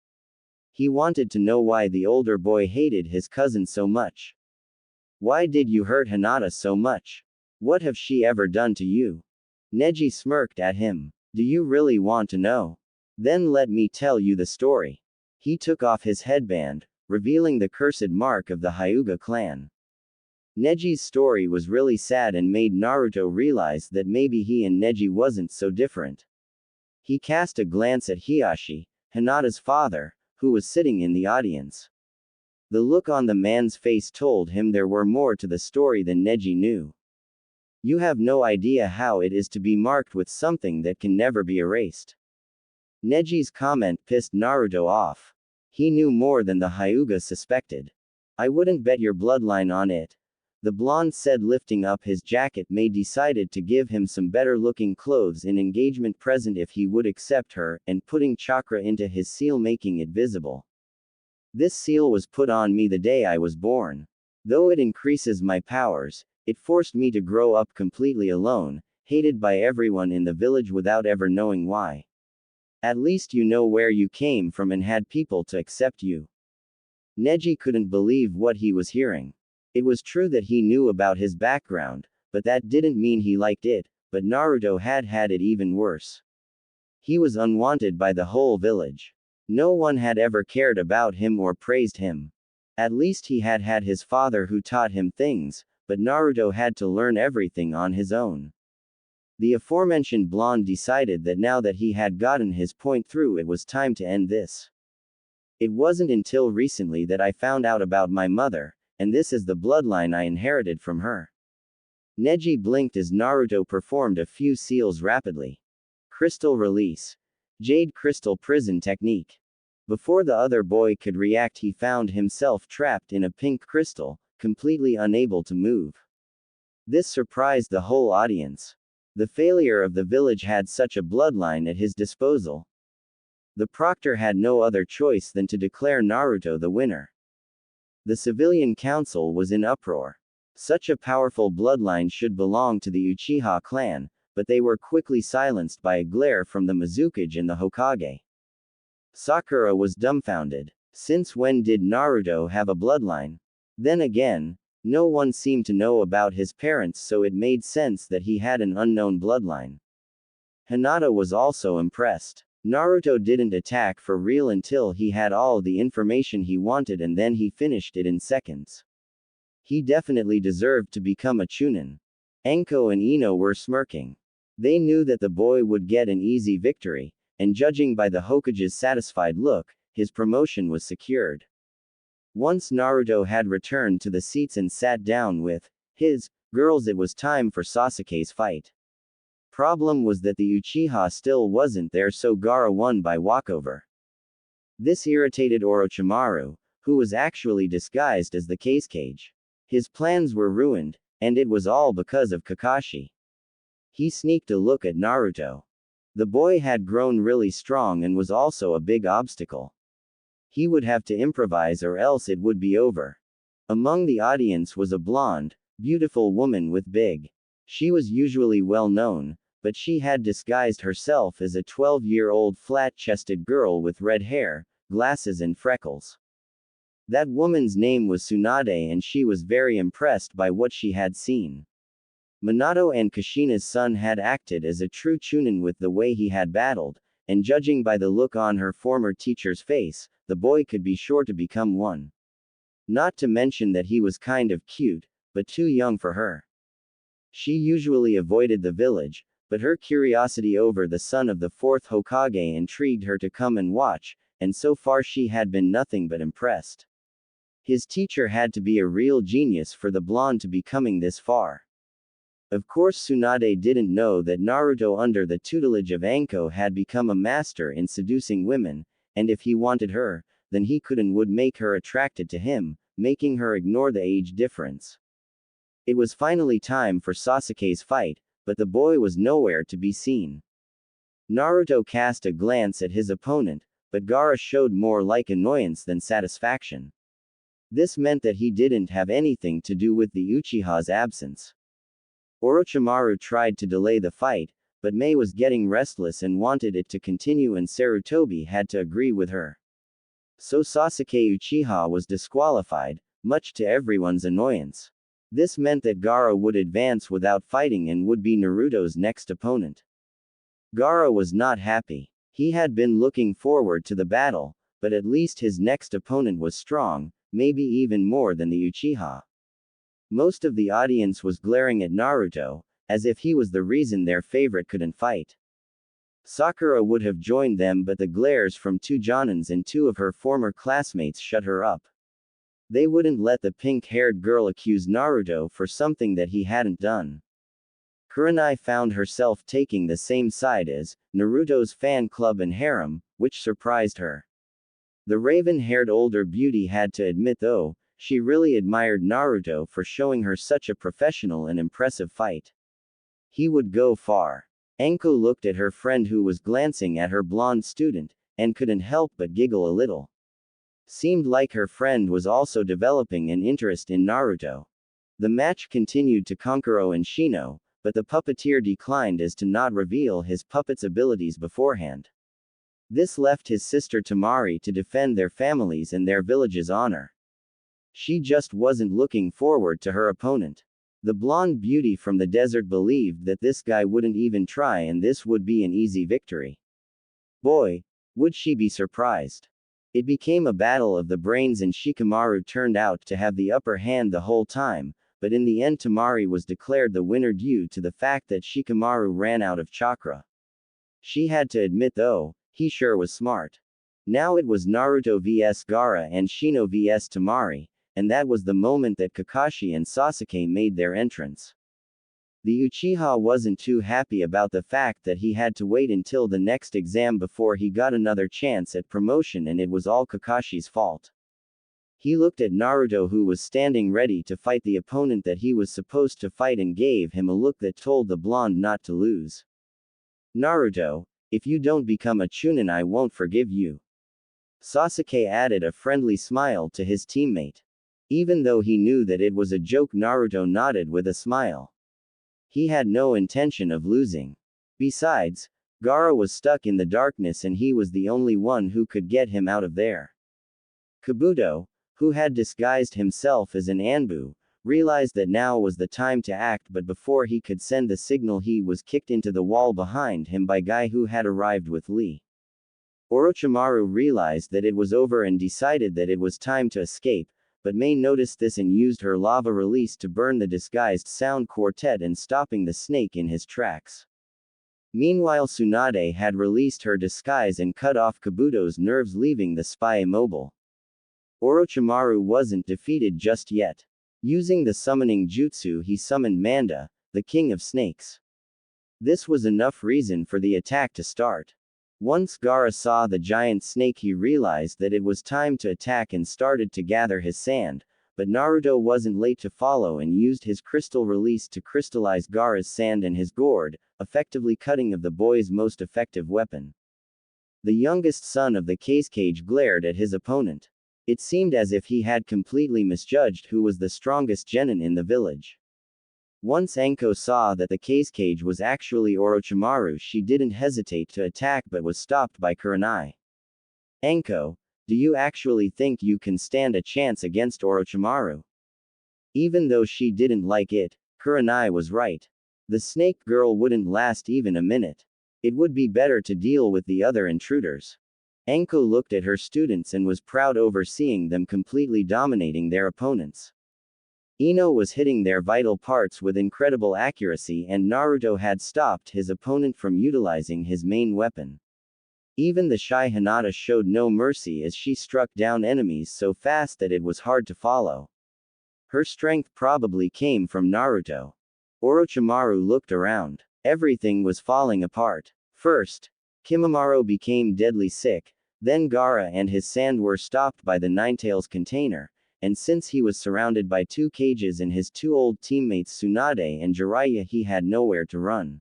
He wanted to know why the older boy hated his cousin so much. Why did you hurt Hinata so much? What have she ever done to you? Neji smirked at him. Do you really want to know? Then let me tell you the story. He took off his headband, revealing the cursed mark of the Hyuga clan. Neji's story was really sad and made Naruto realize that maybe he and Neji wasn't so different. He cast a glance at Hiyashi, Hinata's father, who was sitting in the audience. The look on the man's face told him there were more to the story than Neji knew. You have no idea how it is to be marked with something that can never be erased. Neji's comment pissed Naruto off. He knew more than the Hyuga suspected. I wouldn't bet your bloodline on it. The blonde said, lifting up his jacket. May decided to give him some better looking clothes in engagement present if he would accept her, and putting chakra into his seal, making it visible. This seal was put on me the day I was born. Though it increases my powers, it forced me to grow up completely alone, hated by everyone in the village without ever knowing why. At least you know where you came from and had people to accept you. Neji couldn't believe what he was hearing. It was true that he knew about his background, but that didn't mean he liked it, but Naruto had had it even worse. He was unwanted by the whole village. No one had ever cared about him or praised him. At least he had had his father who taught him things, but Naruto had to learn everything on his own. The aforementioned blonde decided that now that he had gotten his point through, it was time to end this. It wasn't until recently that I found out about my mother, and this is the bloodline I inherited from her. Neji blinked as Naruto performed a few seals rapidly. Crystal release. Jade crystal prison technique. Before the other boy could react, he found himself trapped in a pink crystal, completely unable to move. This surprised the whole audience. The failure of the village had such a bloodline at his disposal. The proctor had no other choice than to declare Naruto the winner. The civilian council was in uproar. Such a powerful bloodline should belong to the Uchiha clan, but they were quickly silenced by a glare from the Mizukage and the Hokage. Sakura was dumbfounded. Since when did Naruto have a bloodline? Then again, no one seemed to know about his parents, so it made sense that he had an unknown bloodline. Hinata was also impressed. Naruto didn't attack for real until he had all the information he wanted, and then he finished it in seconds. He definitely deserved to become a Chunin. Anko and Ino were smirking. They knew that the boy would get an easy victory, and judging by the Hokage's satisfied look, his promotion was secured. Once Naruto had returned to the seats and sat down with his girls, it was time for Sasuke's fight. Problem was that the Uchiha still wasn't there, so Gaara won by walkover. This irritated Orochimaru, who was actually disguised as the Cage. His plans were ruined, and it was all because of Kakashi. He sneaked a look at Naruto. The boy had grown really strong and was also a big obstacle. He would have to improvise or else it would be over. Among the audience was a blonde, beautiful woman with big. She was usually well known, but she had disguised herself as a 12-year-old flat-chested girl with red hair, glasses and freckles. That woman's name was Tsunade, and she was very impressed by what she had seen. Minato and Kushina's son had acted as a true Chunin with the way he had battled, and judging by the look on her former teacher's face, the boy could be sure to become one. Not to mention that he was kind of cute, but too young for her. She usually avoided the village, but her curiosity over the son of the fourth Hokage intrigued her to come and watch, and so far she had been nothing but impressed. His teacher had to be a real genius for the blonde to be coming this far. Of course, Tsunade didn't know that Naruto, under the tutelage of Anko, had become a master in seducing women, and if he wanted her, then he could and would make her attracted to him, making her ignore the age difference. It was finally time for Sasuke's fight, but the boy was nowhere to be seen. Naruto cast a glance at his opponent, but Gaara showed more like annoyance than satisfaction. This meant that he didn't have anything to do with the Uchiha's absence. Orochimaru tried to delay the fight, but Mei was getting restless and wanted it to continue, and Sarutobi had to agree with her. So Sasuke Uchiha was disqualified, much to everyone's annoyance. This meant that Gaara would advance without fighting and would be Naruto's next opponent. Gaara was not happy. He had been looking forward to the battle, but at least his next opponent was strong, maybe even more than the Uchiha. Most of the audience was glaring at Naruto, as if he was the reason their favorite couldn't fight. Sakura would have joined them, but the glares from two Jonins and two of her former classmates shut her up. They wouldn't let the pink-haired girl accuse Naruto for something that he hadn't done. Kurenai found herself taking the same side as Naruto's fan club and Harem, which surprised her. The raven-haired older beauty had to admit, though, she really admired Naruto for showing her such a professional and impressive fight. He would go far. Anko looked at her friend, who was glancing at her blonde student, and couldn't help but giggle a little. Seemed like her friend was also developing an interest in Naruto. The match continued to Kankuro and Shino, but the puppeteer declined as to not reveal his puppet's abilities beforehand. This left his sister Tamari to defend their families and their village's honor. She just wasn't looking forward to her opponent. The blonde beauty from the desert believed that this guy wouldn't even try and this would be an easy victory. Boy, Would she be surprised? It became a battle of the brains and Shikamaru turned out to have the upper hand the whole time, but in the end Tamari was declared the winner due to the fact that Shikamaru ran out of chakra. She had to admit though, he sure was smart. Now it was Naruto vs Gaara and Shino vs Tamari, and that was the moment that Kakashi and Sasuke made their entrance. The Uchiha wasn't too happy about the fact that he had to wait until the next exam before he got another chance at promotion, and it was all Kakashi's fault. He looked at Naruto, who was standing ready to fight the opponent that he was supposed to fight, and gave him a look that told the blonde not to lose. Naruto, if you don't become a Chunin, I won't forgive you. Sasuke added a friendly smile to his teammate. Even though he knew that it was a joke, Naruto nodded with a smile. He had no intention of losing. Besides, Gaara was stuck in the darkness and he was the only one who could get him out of there. Kabuto, who had disguised himself as an Anbu, realized that now was the time to act, but before he could send the signal he was kicked into the wall behind him by Guy, who had arrived with Lee. Orochimaru realized that it was over and decided that it was time to escape, but May noticed this and used her lava release to burn the disguised sound quartet and stopping the snake in his tracks. Meanwhile, Tsunade had released her disguise and cut off Kabuto's nerves, leaving the spy immobile. Orochimaru wasn't defeated just yet. Using the summoning jutsu, he summoned Manda, the king of snakes. This was enough reason for the attack to start. Once Gaara saw the giant snake, he realized that it was time to attack and started to gather his sand, but Naruto wasn't late to follow and used his crystal release to crystallize Gaara's sand and his gourd, effectively cutting of the boy's most effective weapon. The youngest son of the Cage glared at his opponent. It seemed as if he had completely misjudged who was the strongest genin in the village. Once Anko saw that the Cage was actually Orochimaru, she didn't hesitate to attack but was stopped by Kurenai. Anko, do you actually think you can stand a chance against Orochimaru? Even though she didn't like it, Kurenai was right. The snake girl wouldn't last even a minute. It would be better to deal with the other intruders. Anko looked at her students and was proud over seeing them completely dominating their opponents. Ino was hitting their vital parts with incredible accuracy, and Naruto had stopped his opponent from utilizing his main weapon. Even the shy Hinata showed no mercy as she struck down enemies so fast that it was hard to follow. Her strength probably came from Naruto. Orochimaru looked around. Everything was falling apart. First, Kimimaro became deadly sick, then Gaara and his sand were stopped by the Ninetales container, and since he was surrounded by two cages and his two old teammates Tsunade and Jiraiya, he had nowhere to run.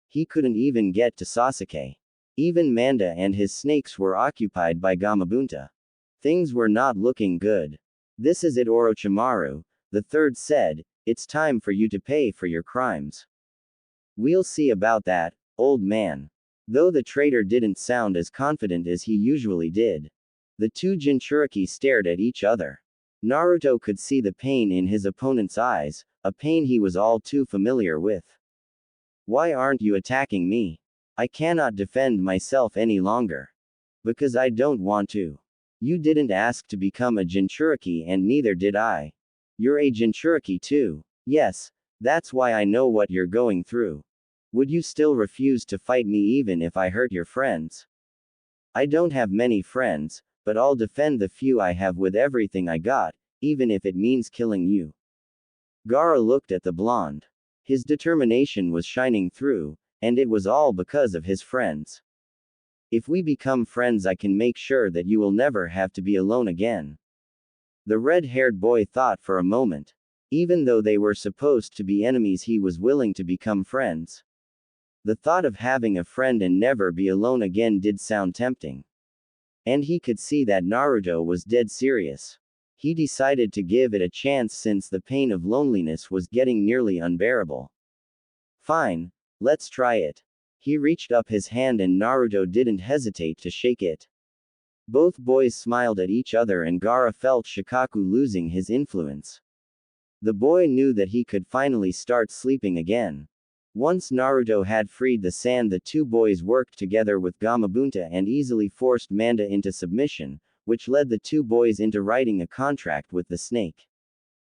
He couldn't even get to Sasuke. Even Manda and his snakes were occupied by Gamabunta. Things were not looking good. This is it, Orochimaru, the third said, it's time for you to pay for your crimes. We'll see about that, old man. Though the traitor didn't sound as confident as he usually did. The two Jinchuriki stared at each other. Naruto could see the pain in his opponent's eyes, a pain he was all too familiar with. Why aren't you attacking me? I cannot defend myself any longer. Because I don't want to. You didn't ask to become a Jinchuriki and neither did I. You're a Jinchuriki too. Yes, that's why I know what you're going through. Would you still refuse to fight me even if I hurt your friends? I don't have many friends, but I'll defend the few I have with everything I got, even if it means killing you. Gaara looked at the blonde. His determination was shining through, and it was all because of his friends. If we become friends, I can make sure that you will never have to be alone again. The red-haired boy thought for a moment. Even though they were supposed to be enemies, he was willing to become friends. The thought of having a friend and never be alone again did sound tempting. And he could see that Naruto was dead serious. He decided to give it a chance since the pain of loneliness was getting nearly unbearable. Fine, let's try it. He reached up his hand and Naruto didn't hesitate to shake it. Both boys smiled at each other and Gaara felt Shikaku losing his influence. The boy knew that he could finally start sleeping again. Once Naruto had freed the sand, the two boys worked together with Gamabunta and easily forced Manda into submission, which led the two boys into writing a contract with the snake.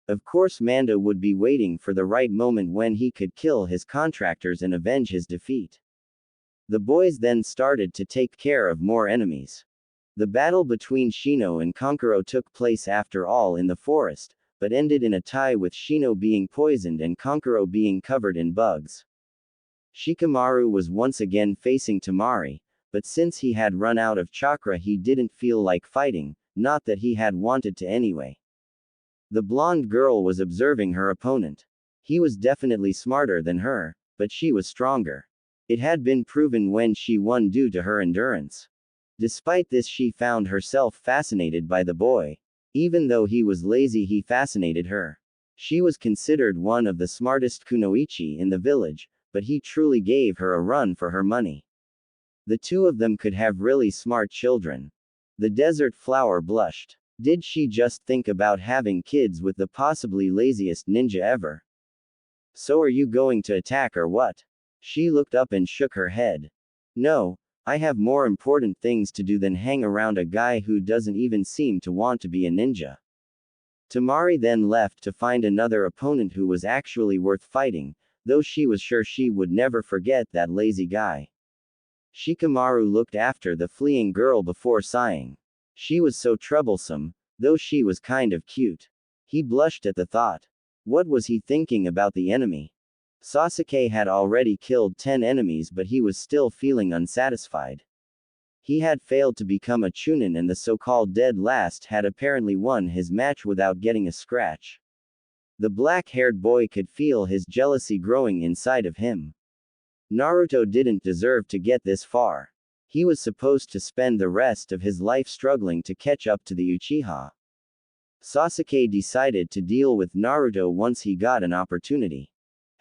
Of course, Manda would be waiting for the right moment when he could kill his contractors and avenge his defeat. The boys then started to take care of more enemies. The battle between Shino and Kankuro took place after all in the forest, but ended in a tie with Shino being poisoned and Kankuro being covered in bugs. Shikamaru was once again facing Temari, but since he had run out of chakra he didn't feel like fighting, not that he had wanted to anyway. The blonde girl was observing her opponent. He was definitely smarter than her, but she was stronger. It had been proven when she won due to her endurance. Despite this, she found herself fascinated by the boy. Even though he was lazy, he fascinated her. She was considered one of the smartest kunoichi in the village, but he truly gave her a run for her money. The two of them could have really smart children. The desert flower blushed. Did she just think about having kids with the possibly laziest ninja ever? So are you going to attack or what? She looked up and shook her head. No, I have more important things to do than hang around a guy who doesn't even seem to want to be a ninja. Temari then left to find another opponent who was actually worth fighting, though she was sure she would never forget that lazy guy. Shikamaru looked after the fleeing girl before sighing. She was so troublesome, though she was kind of cute. He blushed at the thought. What was he thinking about the enemy? Sasuke had already killed 10 enemies, but he was still feeling unsatisfied. He had failed to become a Chunin, and the so-called dead last had apparently won his match without getting a scratch. The black-haired boy could feel his jealousy growing inside of him. Naruto didn't deserve to get this far. He was supposed to spend the rest of his life struggling to catch up to the Uchiha. Sasuke decided to deal with Naruto once he got an opportunity.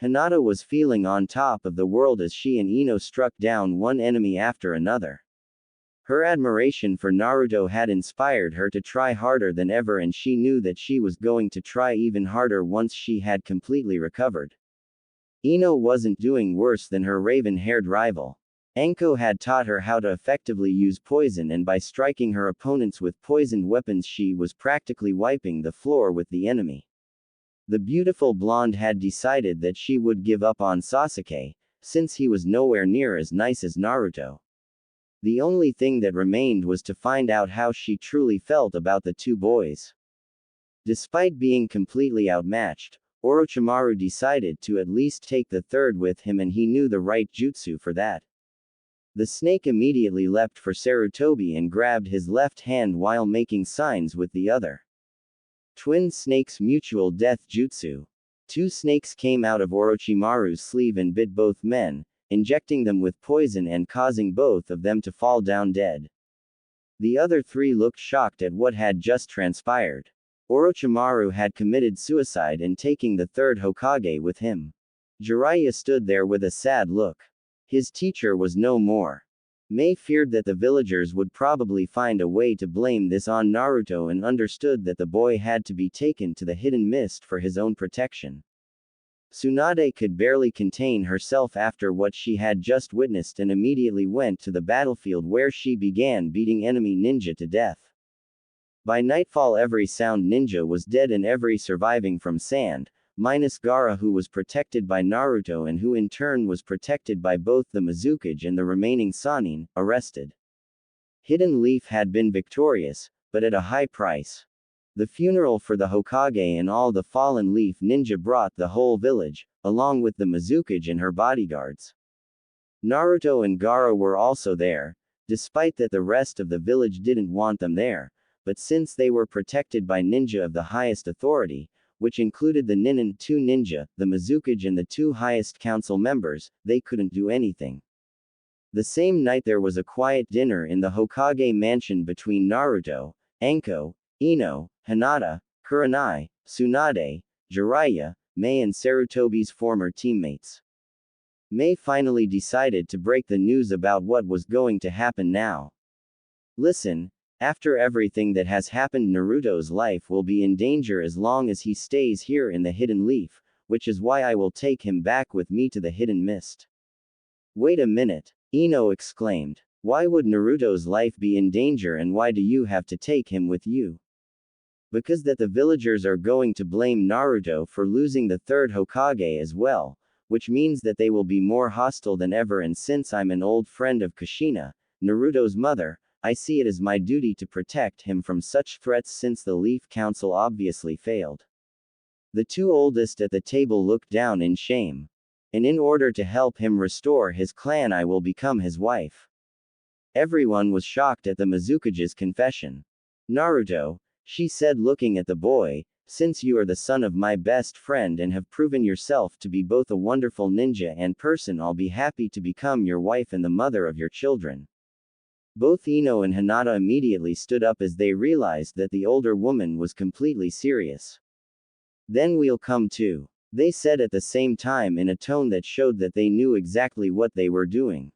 Hinata was feeling on top of the world as she and Ino struck down one enemy after another. Her admiration for Naruto had inspired her to try harder than ever, and she knew that she was going to try even harder once she had completely recovered. Ino wasn't doing worse than her raven-haired rival. Anko had taught her how to effectively use poison, and by striking her opponents with poisoned weapons she was practically wiping the floor with the enemy. The beautiful blonde had decided that she would give up on Sasuke, since he was nowhere near as nice as Naruto. The only thing that remained was to find out how she truly felt about the two boys. Despite being completely outmatched, Orochimaru decided to at least take the third with him, and he knew the right jutsu for that. The snake immediately leapt for Sarutobi and grabbed his left hand while making signs with the other. Twin Snakes Mutual Death Jutsu. Two snakes came out of Orochimaru's sleeve and bit both men, injecting them with poison and causing both of them to fall down dead. The other three looked shocked at what had just transpired. Orochimaru had committed suicide and taking the third Hokage with him. Jiraiya stood there with a sad look. His teacher was no more. Mei feared that the villagers would probably find a way to blame this on Naruto and understood that the boy had to be taken to the hidden mist for his own protection. Tsunade could barely contain herself after what she had just witnessed and immediately went to the battlefield where she began beating enemy ninja to death. By nightfall every sound ninja was dead and every surviving from sand, minus Gaara, who was protected by Naruto and who in turn was protected by both the Mizukage and the remaining Sannin, arrested. Hidden Leaf had been victorious, but at a high price. The funeral for the Hokage and all the fallen Leaf ninja brought the whole village, along with the Mizukage and her bodyguards. Naruto and Gaara were also there, despite that the rest of the village didn't want them there, but since they were protected by ninja of the highest authority, which included the Ninin, 2 ninja, the Mizukage and the 2 highest council members, they couldn't do anything. The same night there was a quiet dinner in the Hokage mansion between Naruto, Anko, Ino, Hinata, Kurenai, Tsunade, Jiraiya, Mei and Sarutobi's former teammates. Mei finally decided to break the news about what was going to happen now. Listen, after everything that has happened, Naruto's life will be in danger as long as he stays here in the Hidden Leaf, which is why I will take him back with me to the hidden mist. Wait a minute, Ino exclaimed. Why would Naruto's life be in danger and why do you have to take him with you? Because that the villagers are going to blame Naruto for losing the third Hokage as well, which means that they will be more hostile than ever, and since I'm an old friend of Kushina, Naruto's mother, I see it as my duty to protect him from such threats since the Leaf Council obviously failed. The two oldest at the table looked down in shame. And in order to help him restore his clan, I will become his wife. Everyone was shocked at the Mizukage's confession. Naruto, she said looking at the boy, since you are the son of my best friend and have proven yourself to be both a wonderful ninja and person, I'll be happy to become your wife and the mother of your children. Both Ino and Hinata immediately stood up as they realized that the older woman was completely serious. Then we'll come too, they said at the same time in a tone that showed that they knew exactly what they were doing.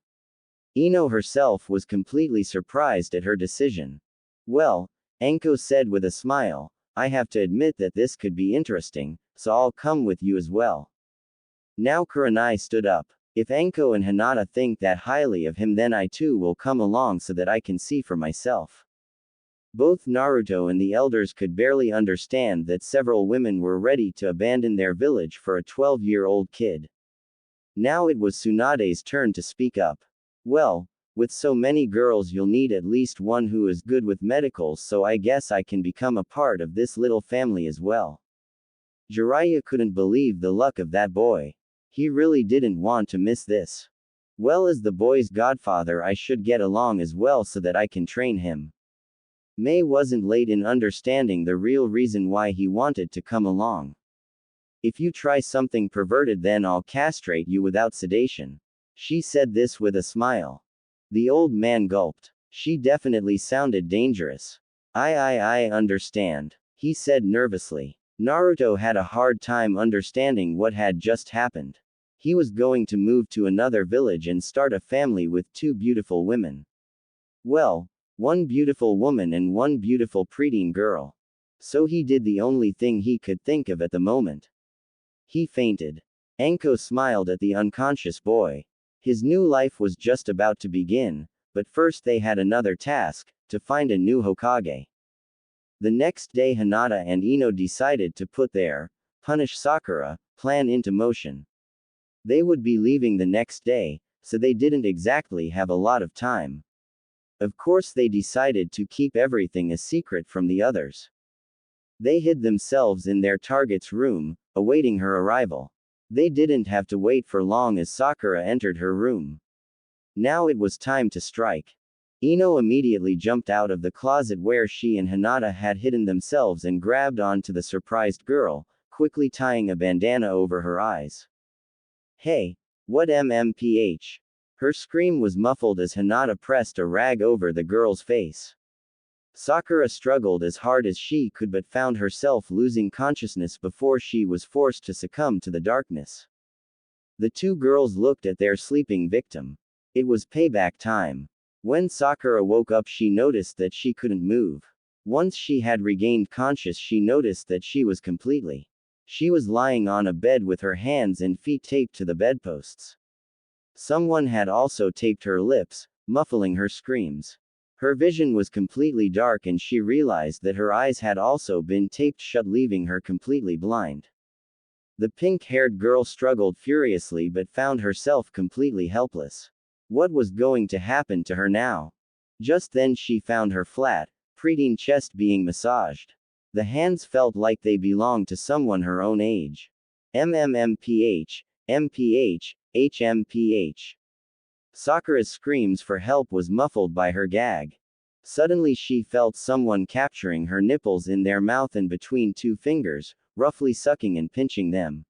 Ino herself was completely surprised at her decision. Well, Anko said with a smile, I have to admit that this could be interesting, so I'll come with you as well. Now Kurenai stood up. If Anko and Hinata think that highly of him, then I too will come along so that I can see for myself. Both Naruto and the elders could barely understand that several women were ready to abandon their village for a 12-year-old kid. Now it was Tsunade's turn to speak up. Well, with so many girls you'll need at least one who is good with medicals, so I guess I can become a part of this little family as well. Jiraiya couldn't believe the luck of that boy. He really didn't want to miss this. Well, as the boy's godfather I should get along as well so that I can train him. Mei wasn't late in understanding the real reason why he wanted to come along. If you try something perverted then I'll castrate you without sedation. She said this with a smile. The old man gulped. She definitely sounded dangerous. I understand, he said nervously. Naruto had a hard time understanding what had just happened. He was going to move to another village and start a family with two beautiful women. Well, one beautiful woman and one beautiful preteen girl. So he did the only thing he could think of at the moment. He fainted. Anko smiled at the unconscious boy. His new life was just about to begin, but first they had another task, to find a new Hokage. The next day Hinata and Ino decided to put their punish Sakura plan into motion. They would be leaving the next day, so they didn't exactly have a lot of time. Of course they decided to keep everything a secret from the others. They hid themselves in their target's room, awaiting her arrival. They didn't have to wait for long as Sakura entered her room. Now it was time to strike. Ino immediately jumped out of the closet where she and Hinata had hidden themselves and grabbed onto the surprised girl, quickly tying a bandana over her eyes. Hey, what MMPH? Her scream was muffled as Hinata pressed a rag over the girl's face. Sakura struggled as hard as she could but found herself losing consciousness before she was forced to succumb to the darkness. The two girls looked at their sleeping victim. It was payback time. When Sakura woke up she noticed that she couldn't move. Once she had regained conscious she noticed that she was completely. She was lying on a bed with her hands and feet taped to the bedposts. Someone had also taped her lips, muffling her screams. Her vision was completely dark and she realized that her eyes had also been taped shut, leaving her completely blind. The pink-haired girl struggled furiously but found herself completely helpless. What was going to happen to her now? Just then she found her flat, preteen chest being massaged. The hands felt like they belonged to someone her own age. MMMPH, MPH, HMPH. Sakura's screams for help was muffled by her gag. Suddenly she felt someone capturing her nipples in their mouth and between two fingers, roughly sucking and pinching them.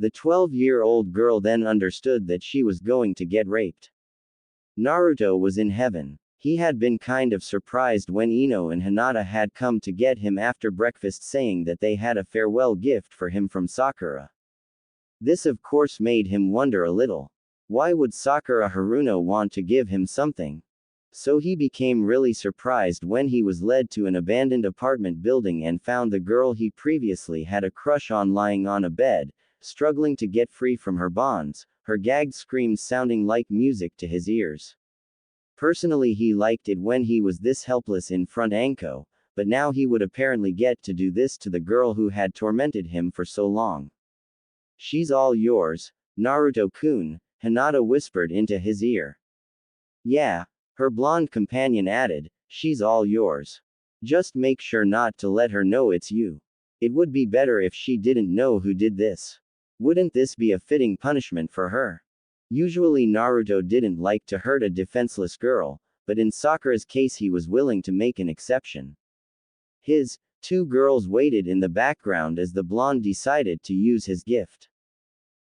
The 12-year-old girl then understood that she was going to get raped. Naruto was in heaven. He had been kind of surprised when Ino and Hinata had come to get him after breakfast, saying that they had a farewell gift for him from Sakura. This of course made him wonder a little. Why would Sakura Haruno want to give him something? So he became really surprised when he was led to an abandoned apartment building and found the girl he previously had a crush on lying on a bed, struggling to get free from her bonds, her gagged screams sounding like music to his ears. Personally, he liked it when he was this helpless in front Anko, but now he would apparently get to do this to the girl who had tormented him for so long. "She's all yours, Naruto-kun," Hinata whispered into his ear. "Yeah," her blonde companion added, "she's all yours. Just make sure not to let her know it's you. It would be better if she didn't know who did this. Wouldn't this be a fitting punishment for her?" Usually Naruto didn't like to hurt a defenseless girl, but in Sakura's case he was willing to make an exception. His two girls waited in the background as the blonde decided to use his gift.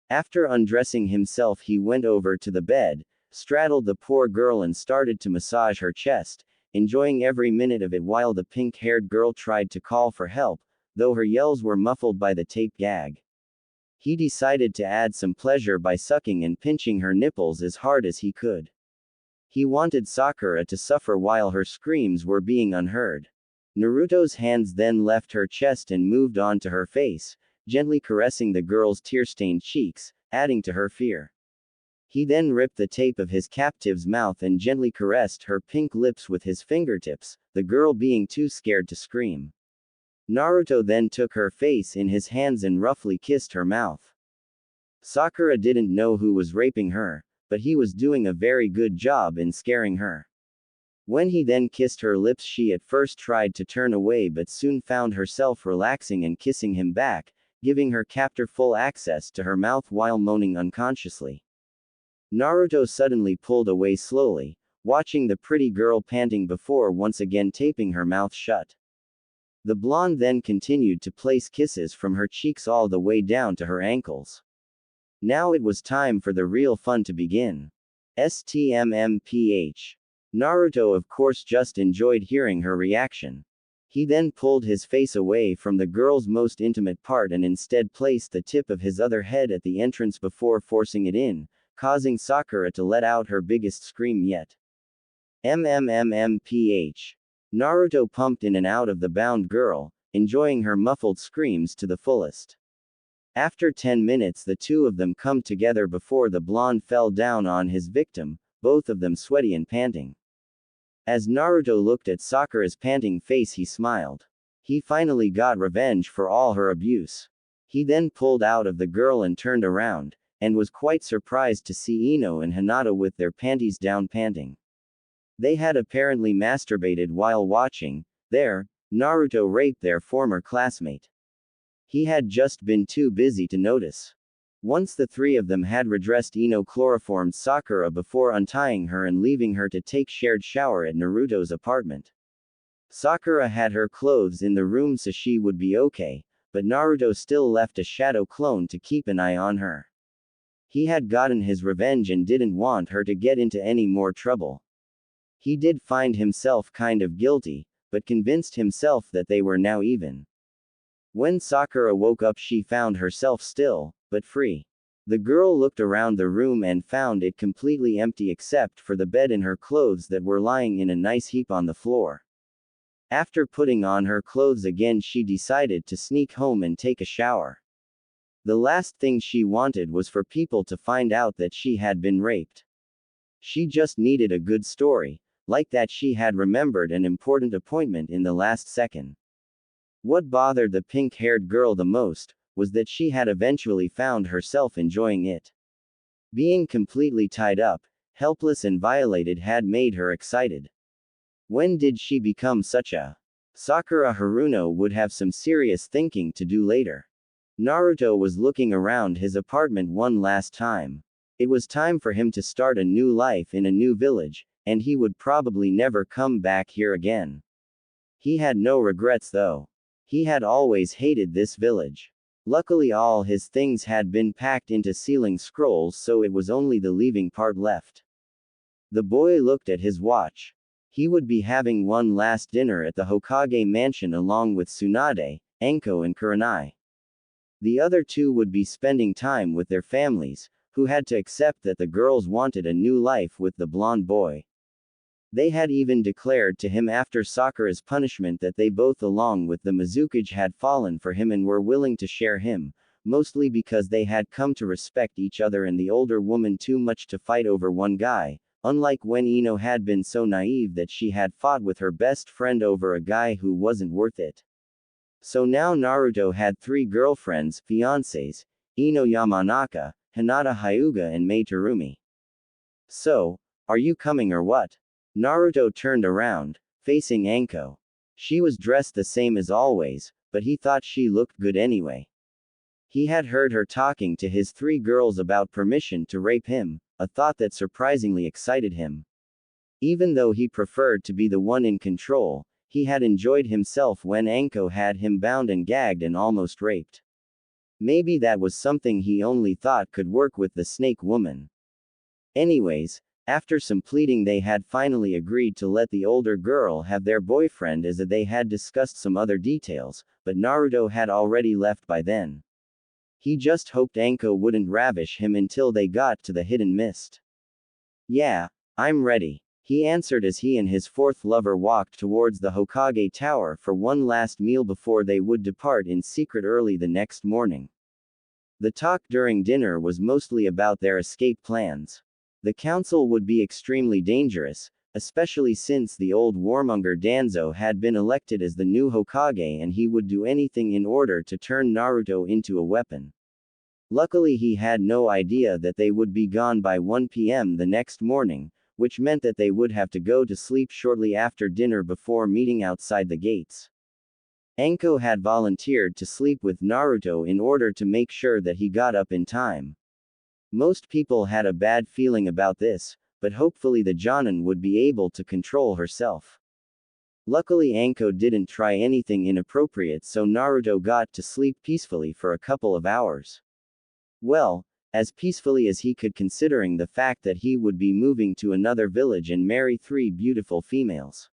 After undressing himself, he went over to the bed, straddled the poor girl and started to massage her chest, enjoying every minute of it while the pink-haired girl tried to call for help, though her yells were muffled by the tape gag. He decided to add some pleasure by sucking and pinching her nipples as hard as he could. He wanted Sakura to suffer while her screams were being unheard. Naruto's hands then left her chest and moved on to her face, gently caressing the girl's tear-stained cheeks, adding to her fear. He then ripped the tape of his captive's mouth and gently caressed her pink lips with his fingertips, the girl being too scared to scream. Naruto then took her face in his hands and roughly kissed her mouth. Sakura didn't know who was raping her, but he was doing a very good job in scaring her. When he then kissed her lips, she at first tried to turn away but soon found herself relaxing and kissing him back, giving her captor full access to her mouth while moaning unconsciously. Naruto suddenly pulled away slowly, watching the pretty girl panting before once again taping her mouth shut. The blonde then continued to place kisses from her cheeks all the way down to her ankles. Now it was time for the real fun to begin. STMMPH. Naruto of course just enjoyed hearing her reaction. He then pulled his face away from the girl's most intimate part and instead placed the tip of his other head at the entrance before forcing it in, causing Sakura to let out her biggest scream yet. MMMMPH. Naruto pumped in and out of the bound girl, enjoying her muffled screams to the fullest. After 10 minutes the two of them come together before the blonde fell down on his victim, both of them sweaty and panting. As Naruto looked at Sakura's panting face, he smiled. He finally got revenge for all her abuse. He then pulled out of the girl and turned around, and was quite surprised to see Ino and Hinata with their panties down panting. They had apparently masturbated while watching. Naruto raped their former classmate. He had just been too busy to notice. Once the three of them had redressed, Ino chloroformed Sakura before untying her and leaving her to take shared shower at Naruto's apartment. Sakura had her clothes in the room so she would be okay, but Naruto still left a shadow clone to keep an eye on her. He had gotten his revenge and didn't want her to get into any more trouble. He did find himself kind of guilty, but convinced himself that they were now even. When Sakura woke up, she found herself still, but free. The girl looked around the room and found it completely empty except for the bed and her clothes that were lying in a nice heap on the floor. After putting on her clothes again, she decided to sneak home and take a shower. The last thing she wanted was for people to find out that she had been raped. She just needed a good story, like that she had remembered an important appointment in the last second. What bothered the pink-haired girl the most was that she had eventually found herself enjoying it. Being completely tied up, helpless and violated had made her excited. When did she become such a Sakura? Haruno would have some serious thinking to do later. Naruto was looking around his apartment one last time. It was time for him to start a new life in a new village, and he would probably never come back here again. He had no regrets though. He had always hated this village. Luckily all his things had been packed into sealing scrolls, so it was only the leaving part left. The boy looked at his watch. He would be having one last dinner at the Hokage mansion along with Tsunade, Anko and Kurenai. The other two would be spending time with their families, who had to accept that the girls wanted a new life with the blonde boy. They had even declared to him after Sakura's punishment that they both along with the Mizukage had fallen for him and were willing to share him, mostly because they had come to respect each other and the older woman too much to fight over one guy, unlike when Ino had been so naive that she had fought with her best friend over a guy who wasn't worth it. So now Naruto had 3 girlfriends, fiancés, Ino Yamanaka, Hinata Hyuga and Mei Terumi. So, are you coming or what? Naruto turned around, facing Anko. She was dressed the same as always, but he thought she looked good anyway. He had heard her talking to his 3 girls about permission to rape him, a thought that surprisingly excited him. Even though he preferred to be the one in control, he had enjoyed himself when Anko had him bound and gagged and almost raped. Maybe that was something he only thought could work with the snake woman. Anyways, after some pleading they had finally agreed to let the older girl have their boyfriend as they had discussed some other details, but Naruto had already left by then. He just hoped Anko wouldn't ravish him until they got to the hidden mist. Yeah, I'm ready, he answered as he and his 4th lover walked towards the Hokage Tower for one last meal before they would depart in secret early the next morning. The talk during dinner was mostly about their escape plans. The council would be extremely dangerous, especially since the old warmonger Danzo had been elected as the new Hokage and he would do anything in order to turn Naruto into a weapon. Luckily he had no idea that they would be gone by 1 p.m. the next morning, which meant that they would have to go to sleep shortly after dinner before meeting outside the gates. Anko had volunteered to sleep with Naruto in order to make sure that he got up in time. Most people had a bad feeling about this, but hopefully the Jonin would be able to control herself. Luckily Anko didn't try anything inappropriate so Naruto got to sleep peacefully for a couple of hours. Well, as peacefully as he could considering the fact that he would be moving to another village and marry 3 beautiful females.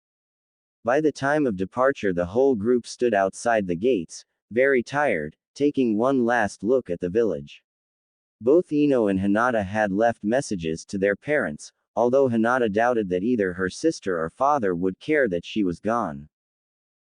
By the time of departure the whole group stood outside the gates, very tired, taking one last look at the village. Both Ino and Hinata had left messages to their parents, although Hinata doubted that either her sister or father would care that she was gone.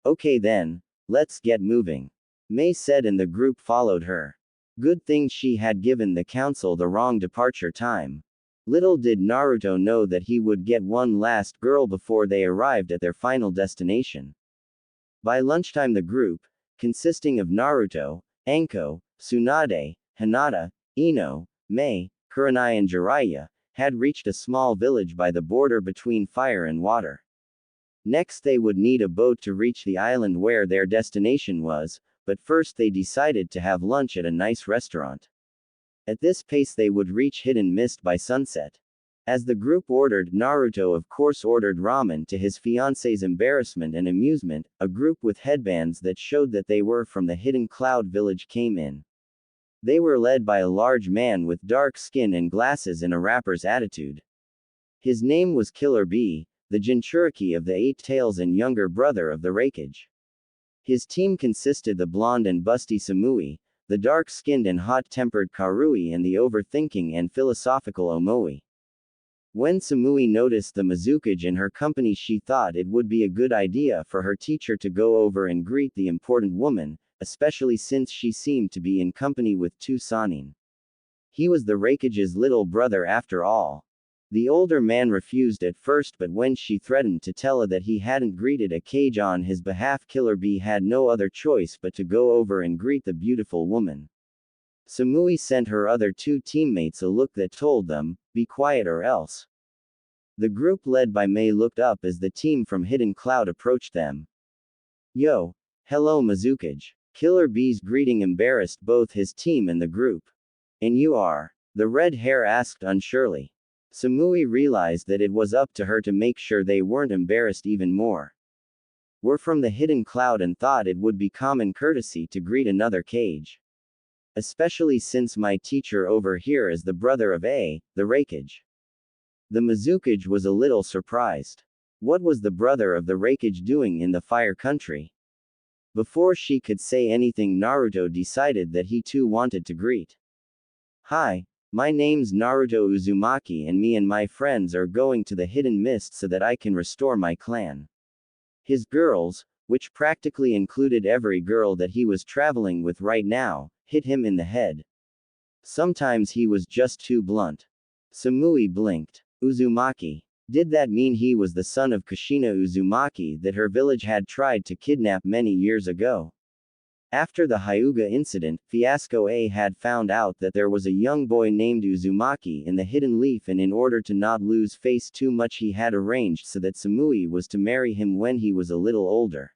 Okay then, let's get moving, Mei said and the group followed her. Good thing she had given the council the wrong departure time. Little did Naruto know that he would get one last girl before they arrived at their final destination. By lunchtime the group, consisting of Naruto, Anko, Tsunade, Hinata, Ino, Mei, Kurenai and Jiraiya, had reached a small village by the border between fire and water. Next they would need a boat to reach the island where their destination was, but first they decided to have lunch at a nice restaurant. At this pace they would reach Hidden Mist by sunset. As the group ordered, Naruto of course ordered ramen to his fiancée's embarrassment and amusement. A group with headbands that showed that they were from the Hidden Cloud village came in. They were led by a large man with dark skin and glasses and a rapper's attitude. His name was Killer Bee, the Jinchuriki of the 8 Tails and younger brother of the Raikage. His team consisted the blonde and busty Samui, the dark-skinned and hot-tempered Karui and the overthinking and philosophical Omoi. When Samui noticed the Mizukage in her company she thought it would be a good idea for her teacher to go over and greet the important woman, especially since she seemed to be in company with 2 Sanin. He was the Raikage's little brother after all. The older man refused at first but when she threatened to tell her that he hadn't greeted a Kage on his behalf Killer Bee had no other choice but to go over and greet the beautiful woman. Samui sent her other 2 teammates a look that told them, be quiet or else. The group led by Mei looked up as the team from Hidden Cloud approached them. Yo. Hello Mizukage. Killer Bee's greeting embarrassed both his team and the group. And you are? The red hair asked unsurely. Samui realized that it was up to her to make sure they weren't embarrassed even more. We're from the Hidden Cloud and thought it would be common courtesy to greet another Kage. Especially since my teacher over here is the brother of A, the Raikage. The Mizukage was a little surprised. What was the brother of the Raikage doing in the Fire Country? Before she could say anything Naruto decided that he too wanted to greet. Hi, my name's Naruto Uzumaki and me and my friends are going to the Hidden Mist so that I can restore my clan. His girls, which practically included every girl that he was traveling with right now, hit him in the head. Sometimes he was just too blunt. Samui blinked. Uzumaki. Did that mean he was the son of Kushina Uzumaki that her village had tried to kidnap many years ago? After the Hyuga incident, Fiasco A had found out that there was a young boy named Uzumaki in the Hidden Leaf, and in order to not lose face too much he had arranged so that Samui was to marry him when he was a little older.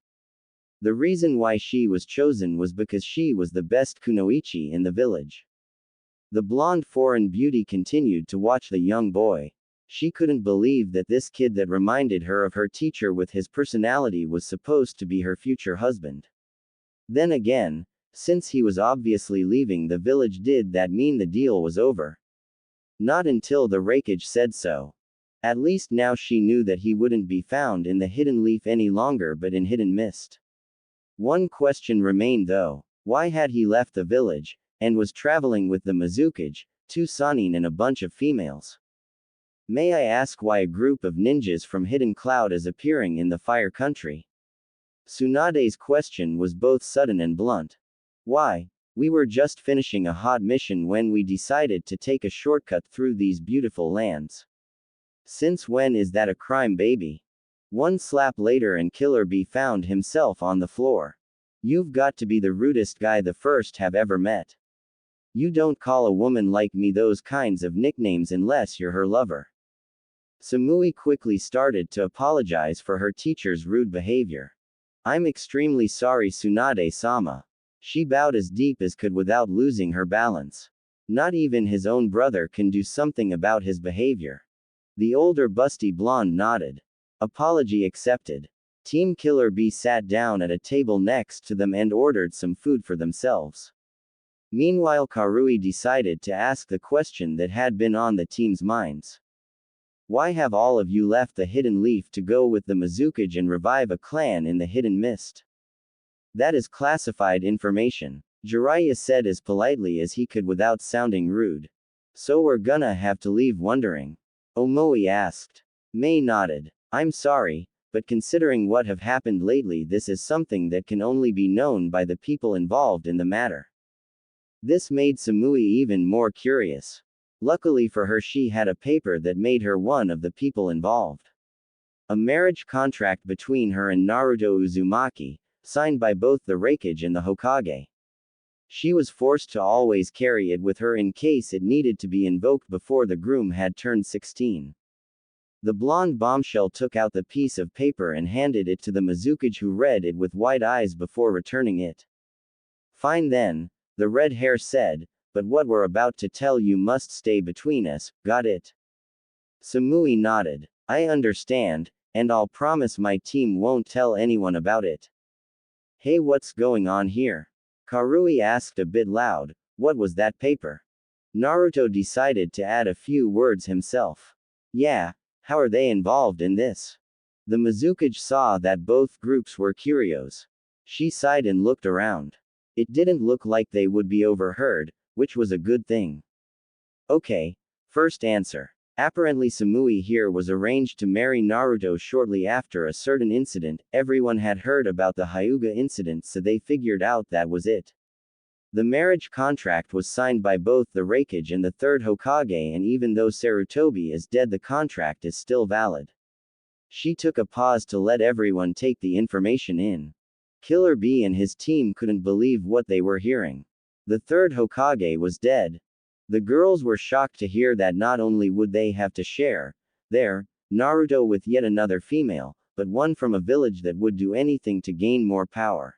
The reason why she was chosen was because she was the best kunoichi in the village. The blonde foreign beauty continued to watch the young boy. She couldn't believe that this kid that reminded her of her teacher with his personality was supposed to be her future husband. Then again, since he was obviously leaving the village, did that mean the deal was over? Not until the Raikage said so. At least now she knew that he wouldn't be found in the Hidden Leaf any longer but in Hidden Mist. One question remained though. Why had he left the village, and was traveling with the Mizukage, 2 Sanin and a bunch of females? May I ask why a group of ninjas from Hidden Cloud is appearing in the Fire Country? Tsunade's question was both sudden and blunt. Why? We were just finishing a hot mission when we decided to take a shortcut through these beautiful lands. Since when is that a crime, baby? One slap later and Killer Bee found himself on the floor. You've got to be the rudest guy the first have ever met. You don't call a woman like me those kinds of nicknames unless you're her lover. Samui quickly started to apologize for her teacher's rude behavior. I'm extremely sorry, Tsunade-sama. She bowed as deep as could without losing her balance. Not even his own brother can do something about his behavior. The older busty blonde nodded. Apology accepted. Team Killer Bee sat down at a table next to them and ordered some food for themselves. Meanwhile, Karui decided to ask the question that had been on the team's minds. Why have all of you left the Hidden Leaf to go with the Mizukage and revive a clan in the Hidden Mist? That is classified information, Jiraiya said as politely as he could without sounding rude. So we're gonna have to leave wondering? Omoi asked. Mei nodded. I'm sorry, but considering what have happened lately, this is something that can only be known by the people involved in the matter. This made Samui even more curious. Luckily for her, she had a paper that made her one of the people involved. A marriage contract between her and Naruto Uzumaki, signed by both the Raikage and the Hokage. She was forced to always carry it with her in case it needed to be invoked before the groom had turned 16. The blonde bombshell took out the piece of paper and handed it to the Mizukage, who read it with wide eyes before returning it. Fine then, the red hair said, but what we're about to tell you must stay between us, got it? Samui nodded. I understand, and I'll promise my team won't tell anyone about it. Hey, what's going on here? Karui asked a bit loud. What was that paper? Naruto decided to add a few words himself. Yeah, how are they involved in this? The Mizukage saw that both groups were curios. She sighed and looked around. It didn't look like they would be overheard, which was a good thing. Okay, first answer. Apparently Samui here was arranged to marry Naruto shortly after a certain incident. Everyone had heard about the Hyuga incident, so they figured out that was it. The marriage contract was signed by both the Raikage and the third Hokage, and even though Sarutobi is dead, the contract is still valid. She took a pause to let everyone take the information in. Killer Bee and his team couldn't believe what they were hearing. The third Hokage was dead. The girls were shocked to hear that not only would they have to share their Naruto with yet another female, but one from a village that would do anything to gain more power.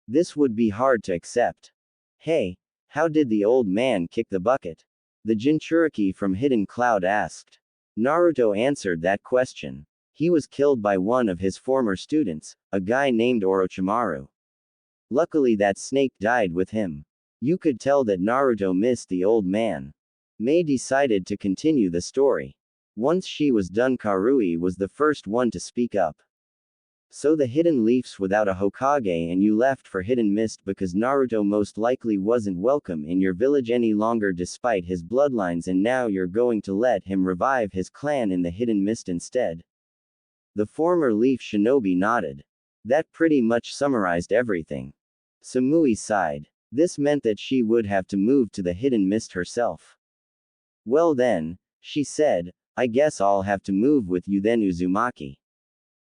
This would be hard to accept. Hey, how did the old man kick the bucket? The Jinchuriki from Hidden Cloud asked. Naruto answered that question. He was killed by one of his former students, a guy named Orochimaru. Luckily that snake died with him. You could tell that Naruto missed the old man. Mei decided to continue the story. Once she was done, Karui was the first one to speak up. So the Hidden Leaf's without a Hokage, and you left for Hidden Mist because Naruto most likely wasn't welcome in your village any longer despite his bloodlines, and now you're going to let him revive his clan in the Hidden Mist instead. The former Leaf Shinobi nodded. That pretty much summarized everything. Samui sighed. This meant that she would have to move to the hidden mist herself. Well then, she said, I guess I'll have to move with you then, Uzumaki.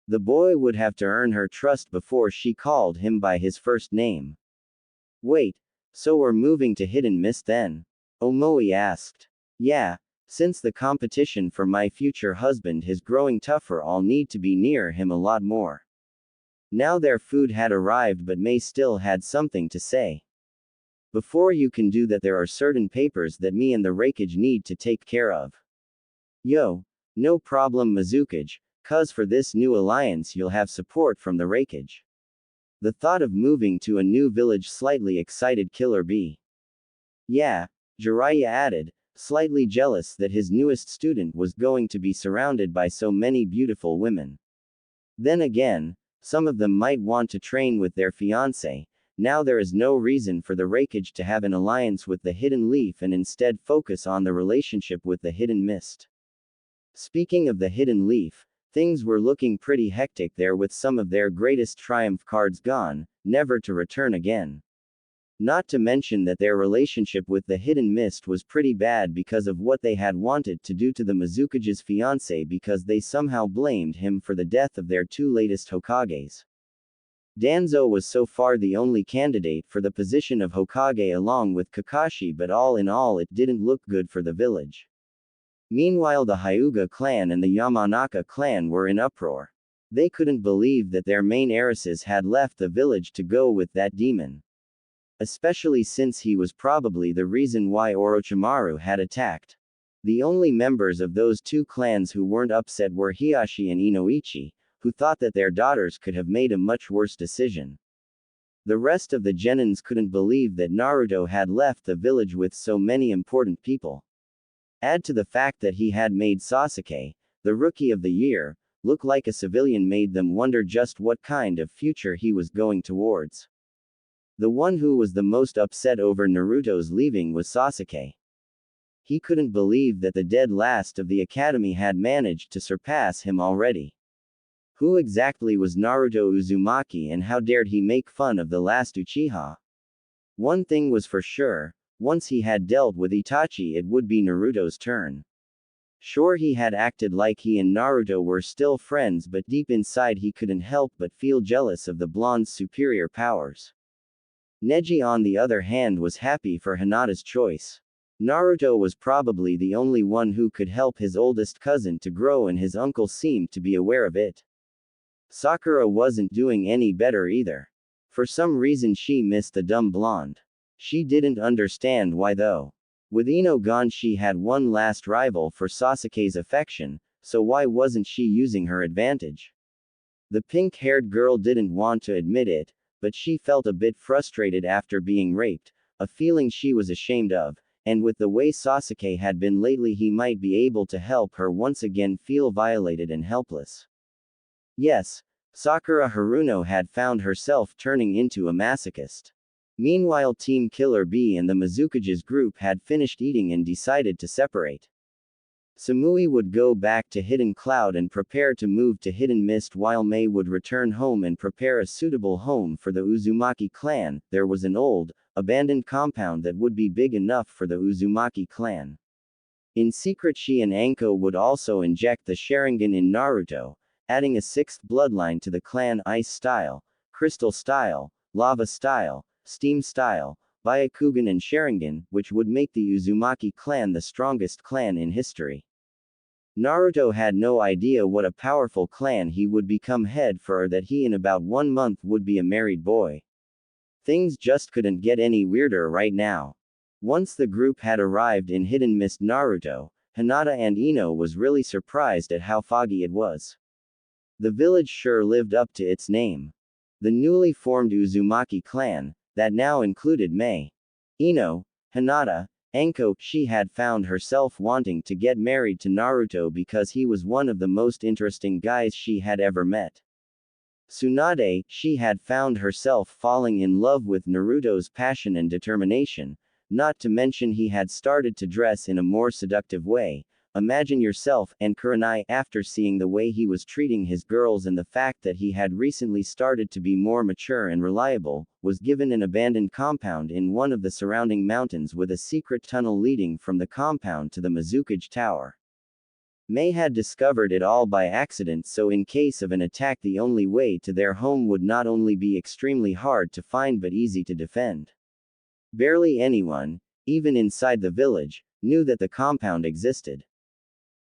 The boy would have to earn her trust before she called him by his first name. Wait, so we're moving to Hidden Mist then? Omoi asked. Yeah, since the competition for my future husband is growing tougher, I'll need to be near him a lot more. Now their food had arrived, but May still had something to say. Before you can do that, there are certain papers that me and the Raikage need to take care of. Yo, no problem Mizukage, cause for this new alliance you'll have support from the Raikage. The thought of moving to a new village slightly excited Killer Bee. Yeah, Jiraiya added, slightly jealous that his newest student was going to be surrounded by so many beautiful women. Then again, some of them might want to train with their fiancé. Now there is no reason for the Raikage to have an alliance with the Hidden Leaf and instead focus on the relationship with the Hidden Mist. Speaking of the Hidden Leaf, things were looking pretty hectic there with some of their greatest triumph cards gone, never to return again. Not to mention that their relationship with the Hidden Mist was pretty bad because of what they had wanted to do to the Mizukage's fiancé, because they somehow blamed him for the death of their two latest Hokages. Danzo was so far the only candidate for the position of Hokage along with Kakashi, but all in all it didn't look good for the village. Meanwhile the Hyuga clan and the Yamanaka clan were in uproar. They couldn't believe that their main heiresses had left the village to go with that demon. Especially since he was probably the reason why Orochimaru had attacked. The only members of those two clans who weren't upset were Hiashi and Inoichi, who thought that their daughters could have made a much worse decision. The rest of the genins couldn't believe that Naruto had left the village with so many important people. Add to the fact that he had made Sasuke, the Rookie of the Year, look like a civilian made them wonder just what kind of future he was going towards. The one who was the most upset over Naruto's leaving was Sasuke. He couldn't believe that the dead last of the academy had managed to surpass him already. Who exactly was Naruto Uzumaki, and how dared he make fun of the last Uchiha? One thing was for sure, once he had dealt with Itachi it would be Naruto's turn. Sure, he had acted like he and Naruto were still friends, but deep inside he couldn't help but feel jealous of the blonde's superior powers. Neji on the other hand was happy for Hinata's choice. Naruto was probably the only one who could help his oldest cousin to grow, and his uncle seemed to be aware of it. Sakura wasn't doing any better either. For some reason she missed the dumb blonde. She didn't understand why though. With Ino gone she had one last rival for Sasuke's affection, so why wasn't she using her advantage? The pink-haired girl didn't want to admit it, but she felt a bit frustrated after being raped, a feeling she was ashamed of, and with the way Sasuke had been lately he might be able to help her once again feel violated and helpless. Yes, Sakura Haruno had found herself turning into a masochist. Meanwhile Team Killer Bee and the Mizukage's group had finished eating and decided to separate. Samui would go back to Hidden Cloud and prepare to move to Hidden Mist, while May would return home and prepare a suitable home for the Uzumaki clan. There was an old, abandoned compound that would be big enough for the Uzumaki clan. In secret she and Anko would also inject the Sharingan in Naruto, adding a sixth bloodline to the clan: Ice Style, Crystal Style, Lava Style, Steam Style, Byakugan and Sharingan, which would make the Uzumaki clan the strongest clan in history. Naruto had no idea what a powerful clan he would become head for, or that he in about 1 month would be a married boy. Things just couldn't get any weirder right now. Once the group had arrived in Hidden Mist, Naruto, Hinata and Ino was really surprised at how foggy it was. The village sure lived up to its name. The newly formed Uzumaki clan, that now included May, Ino, Hinata, Anko. She had found herself wanting to get married to Naruto because he was one of the most interesting guys she had ever met. Tsunade, she had found herself falling in love with Naruto's passion and determination, not to mention he had started to dress in a more seductive way, Imagine yourself, and Kurenai, after seeing the way he was treating his girls and the fact that he had recently started to be more mature and reliable, was given an abandoned compound in one of the surrounding mountains with a secret tunnel leading from the compound to the Mizukage Tower. Mei had discovered it all by accident, so in case of an attack the only way to their home would not only be extremely hard to find but easy to defend. Barely anyone, even inside the village, knew that the compound existed.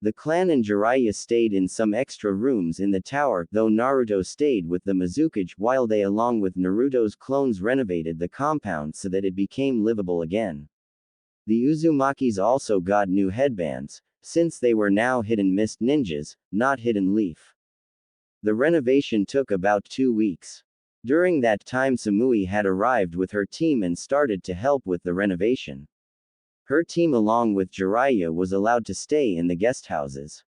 The clan and Jiraiya stayed in some extra rooms in the tower, though Naruto stayed with the Mizukage while they along with Naruto's clones renovated the compound so that it became livable again. The Uzumakis also got new headbands, since they were now hidden mist ninjas, not hidden leaf. The renovation took about 2 weeks. During that time Samui had arrived with her team and started to help with the renovation. Her team along with Jiraiya was allowed to stay in the guest houses.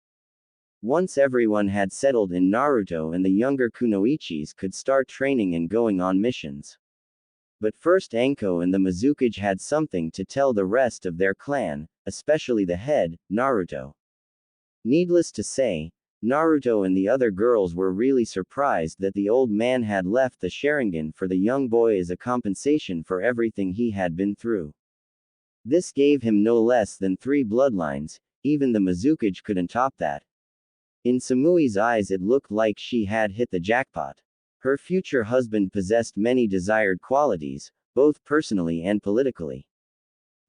Once everyone had settled in, Naruto and the younger Kunoichis could start training and going on missions. But first Anko and the Mizukage had something to tell the rest of their clan, especially the head, Naruto. Needless to say, Naruto and the other girls were really surprised that the old man had left the Sharingan for the young boy as a compensation for everything he had been through. This gave him no less than 3 bloodlines, even the Mizukage couldn't top that. In Samui's eyes it looked like she had hit the jackpot. Her future husband possessed many desired qualities, both personally and politically.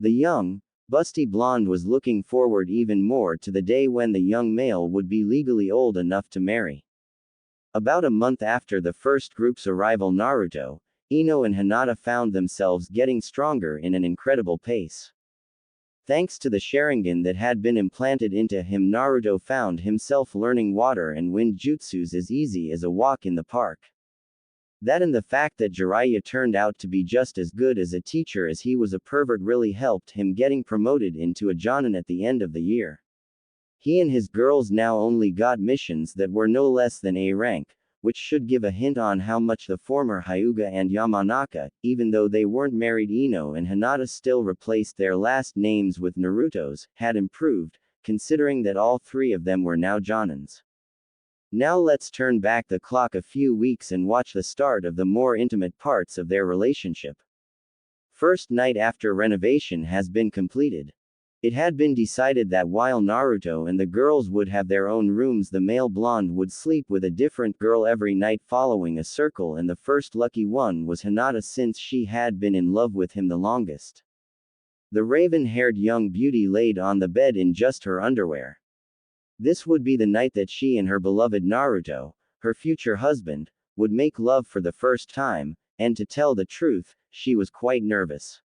The young, busty blonde was looking forward even more to the day when the young male would be legally old enough to marry. About a month after the first group's arrival, Naruto, Ino and Hinata found themselves getting stronger in an incredible pace. Thanks to the Sharingan that had been implanted into him, Naruto found himself learning water and wind jutsus as easy as a walk in the park. That and the fact that Jiraiya turned out to be just as good as a teacher as he was a pervert really helped him getting promoted into a Jonin at the end of the year. He and his girls now only got missions that were no less than A rank, which should give a hint on how much the former Hyuga and Yamanaka, even though they weren't married, Ino and Hinata still replaced their last names with Naruto's, had improved, considering that all 3 of them were now Jonins. Now let's turn back the clock a few weeks and watch the start of the more intimate parts of their relationship. First night after renovation has been completed. It had been decided that while Naruto and the girls would have their own rooms, the male blonde would sleep with a different girl every night following a circle, and the first lucky one was Hinata since she had been in love with him the longest. The raven-haired young beauty laid on the bed in just her underwear. This would be the night that she and her beloved Naruto, her future husband, would make love for the first time, and to tell the truth, she was quite nervous.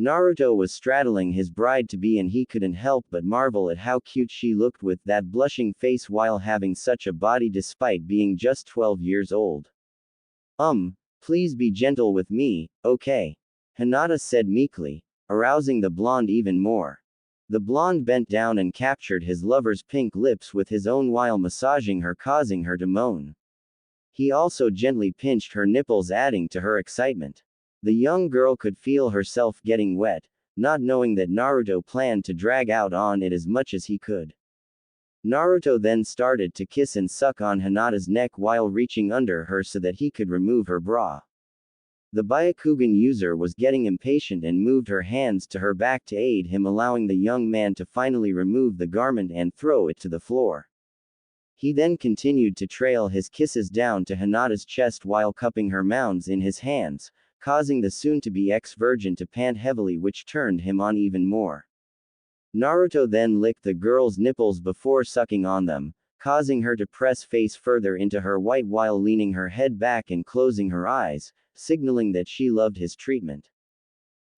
Naruto was straddling his bride-to-be and he couldn't help but marvel at how cute she looked with that blushing face while having such a body despite being just 12 years old. Please be gentle with me, okay? Hinata said meekly, arousing the blonde even more. The blonde bent down and captured his lover's pink lips with his own while massaging her, causing her to moan. He also gently pinched her nipples, adding to her excitement. The young girl could feel herself getting wet, not knowing that Naruto planned to drag out on it as much as he could. Naruto then started to kiss and suck on Hinata's neck while reaching under her so that he could remove her bra. The Byakugan user was getting impatient and moved her hands to her back to aid him, allowing the young man to finally remove the garment and throw it to the floor. He then continued to trail his kisses down to Hinata's chest while cupping her mounds in his hands, causing the soon-to-be ex-virgin to pant heavily, which turned him on even more. Naruto then licked the girl's nipples before sucking on them, causing her to press face further into her white while leaning her head back and closing her eyes, signaling that she loved his treatment.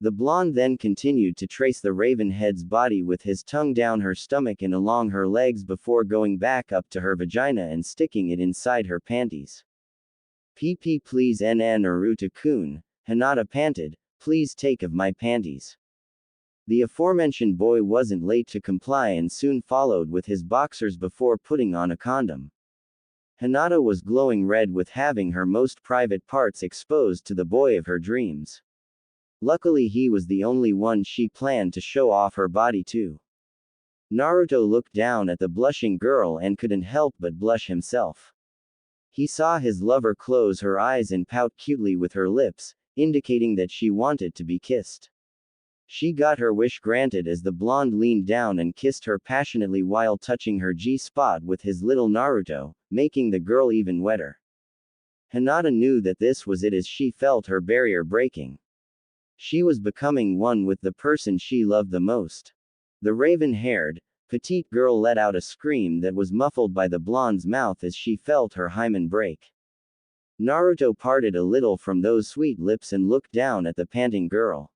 The blonde then continued to trace the raven head's body with his tongue down her stomach and along her legs before going back up to her vagina and sticking it inside her panties. "PP please Naruto-kun," Hinata panted, "please take of my panties." The aforementioned boy wasn't late to comply and soon followed with his boxers before putting on a condom. Hinata was glowing red with having her most private parts exposed to the boy of her dreams. Luckily he was the only one she planned to show off her body to. Naruto looked down at the blushing girl and couldn't help but blush himself. He saw his lover close her eyes and pout cutely with her lips, indicating that she wanted to be kissed. She got her wish granted as the blonde leaned down and kissed her passionately while touching her G-spot with his little Naruto, making the girl even wetter. Hinata knew that this was it as she felt her barrier breaking. She was becoming one with the person she loved the most. The raven-haired, petite girl let out a scream that was muffled by the blonde's mouth as she felt her hymen break. Naruto parted a little from those sweet lips and looked down at the panting girl.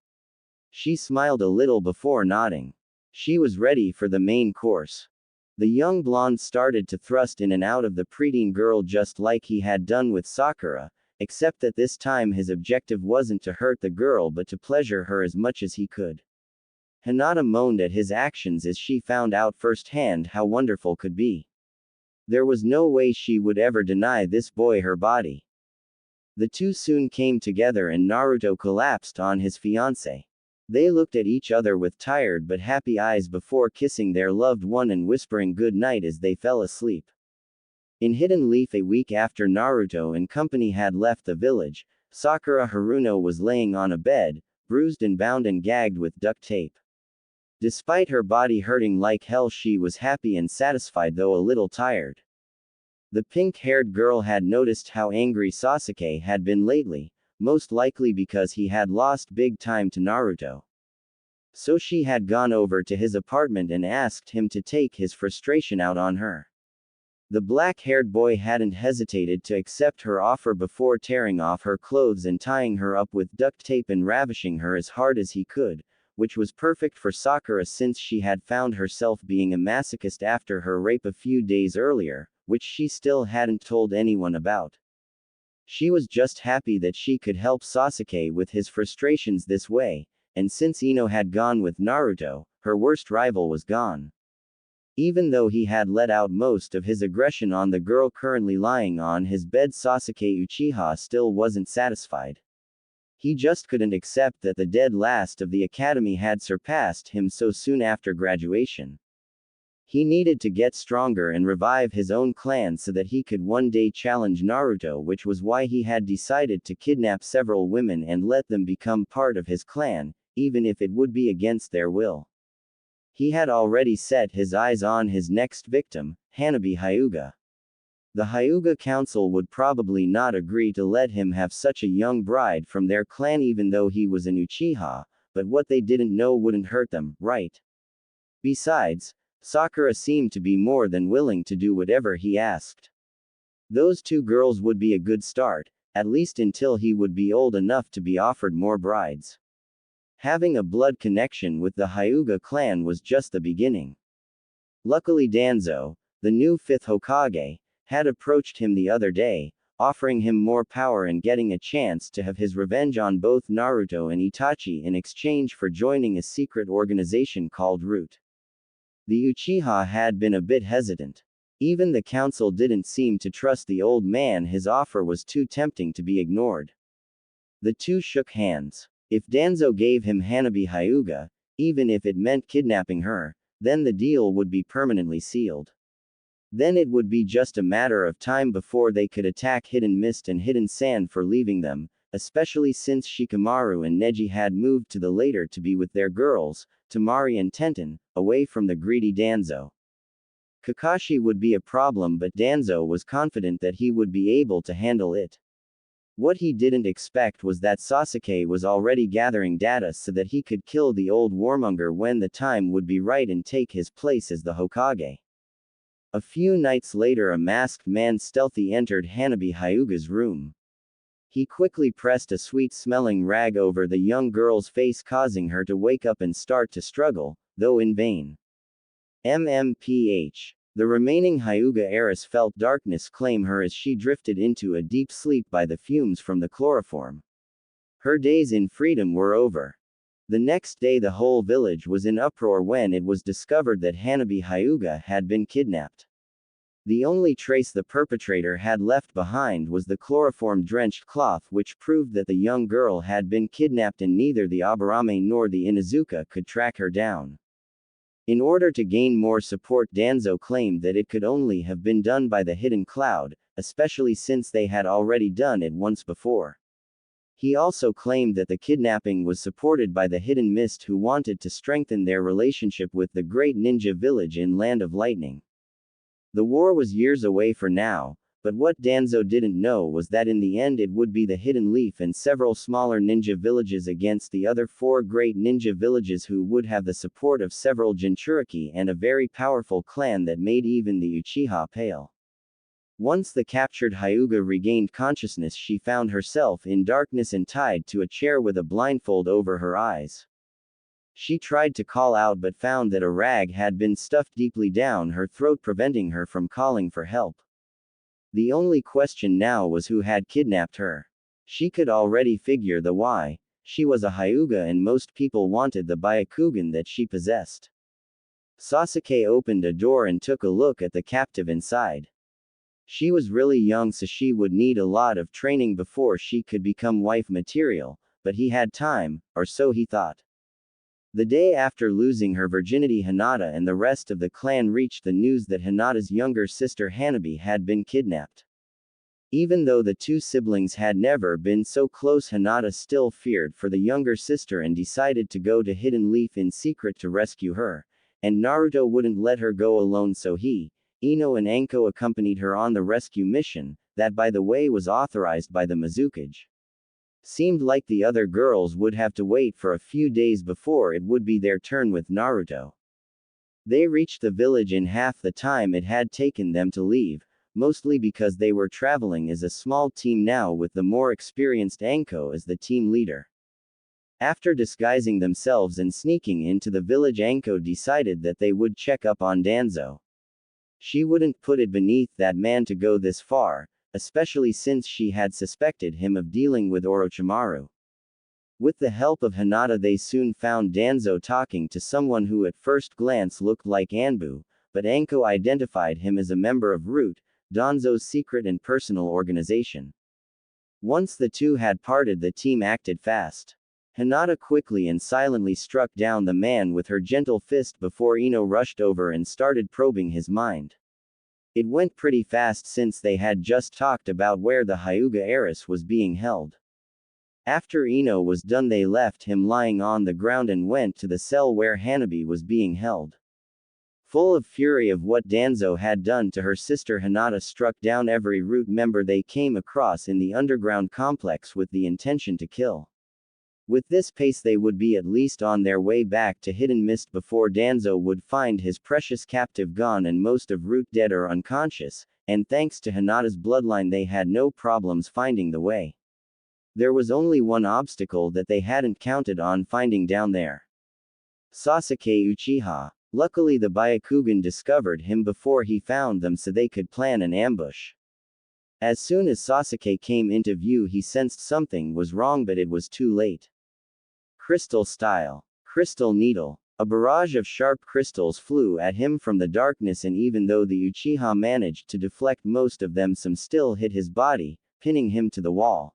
She smiled a little before nodding. She was ready for the main course. The young blonde started to thrust in and out of the preteen girl just like he had done with Sakura, except that this time his objective wasn't to hurt the girl but to pleasure her as much as he could. Hinata moaned at his actions as she found out firsthand how wonderful could be. There was no way she would ever deny this boy her body. The two soon came together and Naruto collapsed on his fiancée. They looked at each other with tired but happy eyes before kissing their loved one and whispering good night as they fell asleep. In Hidden Leaf a week after Naruto and company had left the village, Sakura Haruno was laying on a bed, bruised and bound and gagged with duct tape. Despite her body hurting like hell, she was happy and satisfied though a little tired. The pink-haired girl had noticed how angry Sasuke had been lately, most likely because he had lost big time to Naruto. So she had gone over to his apartment and asked him to take his frustration out on her. The black-haired boy hadn't hesitated to accept her offer before tearing off her clothes and tying her up with duct tape and ravishing her as hard as he could, which was perfect for Sakura since she had found herself being a masochist after her rape a few days earlier, which she still hadn't told anyone about. She was just happy that she could help Sasuke with his frustrations this way, and since Ino had gone with Naruto, her worst rival was gone. Even though he had let out most of his aggression on the girl currently lying on his bed, Sasuke Uchiha still wasn't satisfied. He just couldn't accept that the dead last of the academy had surpassed him so soon after graduation. He needed to get stronger and revive his own clan so that he could one day challenge Naruto, which was why he had decided to kidnap several women and let them become part of his clan, even if it would be against their will. He had already set his eyes on his next victim, Hanabi Hyuga. The Hyuga council would probably not agree to let him have such a young bride from their clan even though he was an Uchiha, but what they didn't know wouldn't hurt them, right? Besides, Sakura seemed to be more than willing to do whatever he asked. Those two girls would be a good start, at least until he would be old enough to be offered more brides. Having a blood connection with the Hyuga clan was just the beginning. Luckily Danzo, the new 5th Hokage, had approached him the other day, offering him more power and getting a chance to have his revenge on both Naruto and Itachi in exchange for joining a secret organization called Root. The Uchiha had been a bit hesitant. Even the council didn't seem to trust the old man. His offer was too tempting to be ignored. The two shook hands. If Danzo gave him Hanabi Hyuga, even if it meant kidnapping her, then the deal would be permanently sealed. Then it would be just a matter of time before they could attack Hidden Mist and Hidden Sand for leaving them, especially since Shikamaru and Neji had moved to the later to be with their girls, Temari and Tenten, away from the greedy Danzo. Kakashi would be a problem, but Danzo was confident that he would be able to handle it. What he didn't expect was that Sasuke was already gathering data so that he could kill the old warmonger when the time would be right and take his place as the Hokage. A few nights later, a masked man stealthily entered Hanabi Hyuga's room. He quickly pressed a sweet-smelling rag over the young girl's face, causing her to wake up and start to struggle, though in vain. MMPH. The remaining Hyuga heiress felt darkness claim her as she drifted into a deep sleep by the fumes from the chloroform. Her days in freedom were over. The next day the whole village was in uproar when it was discovered that Hanabi Hyuga had been kidnapped. The only trace the perpetrator had left behind was the chloroform-drenched cloth, which proved that the young girl had been kidnapped and neither the Aburame nor the Inuzuka could track her down. In order to gain more support, Danzo claimed that it could only have been done by the Hidden Cloud, especially since they had already done it once before. He also claimed that the kidnapping was supported by the Hidden Mist, who wanted to strengthen their relationship with the great ninja village in Land of Lightning. The war was years away for now, but what Danzo didn't know was that in the end it would be the Hidden Leaf and several smaller ninja villages against the other 4 great ninja villages, who would have the support of several Jinchuriki and a very powerful clan that made even the Uchiha pale. Once the captured Hyuga regained consciousness, she found herself in darkness and tied to a chair with a blindfold over her eyes. She tried to call out but found that a rag had been stuffed deeply down her throat, preventing her from calling for help. The only question now was who had kidnapped her. She could already figure the why. She was a Hyuga and most people wanted the Byakugan that she possessed. Sasuke opened a door and took a look at the captive inside. She was really young, so she would need a lot of training before she could become wife material, but he had time, or so he thought. The day after losing her virginity, Hinata and the rest of the clan reached the news that Hinata's younger sister Hanabi had been kidnapped. Even though the 2 siblings had never been so close, Hinata still feared for the younger sister and decided to go to Hidden Leaf in secret to rescue her, and Naruto wouldn't let her go alone, so he, Ino and Anko accompanied her on the rescue mission, that by the way was authorized by the Mizukage. Seemed like the other girls would have to wait for a few days before it would be their turn with Naruto. They reached the village in half the time it had taken them to leave, mostly because they were traveling as a small team now with the more experienced Anko as the team leader. After disguising themselves and sneaking into the village, Anko decided that they would check up on Danzo. She wouldn't put it beneath that man to go this far, especially since she had suspected him of dealing with Orochimaru. With the help of Hinata, they soon found Danzo talking to someone who at first glance looked like Anbu, but Anko identified him as a member of Root, Danzo's secret and personal organization. Once the two had parted, the team acted fast. Hinata quickly and silently struck down the man with her gentle fist before Ino rushed over and started probing his mind. It went pretty fast since they had just talked about where the Hyuga heiress was being held. After Ino was done, they left him lying on the ground and went to the cell where Hanabi was being held. Full of fury of what Danzo had done to her sister, Hinata struck down every Root member they came across in the underground complex with the intention to kill. With this pace, they would be at least on their way back to Hidden Mist before Danzo would find his precious captive gone and most of Root dead or unconscious, and thanks to Hinata's bloodline they had no problems finding the way. There was only one obstacle that they hadn't counted on finding down there. Sasuke Uchiha. Luckily the Byakugan discovered him before he found them, so they could plan an ambush. As soon as Sasuke came into view, he sensed something was wrong, but it was too late. Crystal style. Crystal needle. A barrage of sharp crystals flew at him from the darkness, and even though the Uchiha managed to deflect most of them, some still hit his body, pinning him to the wall.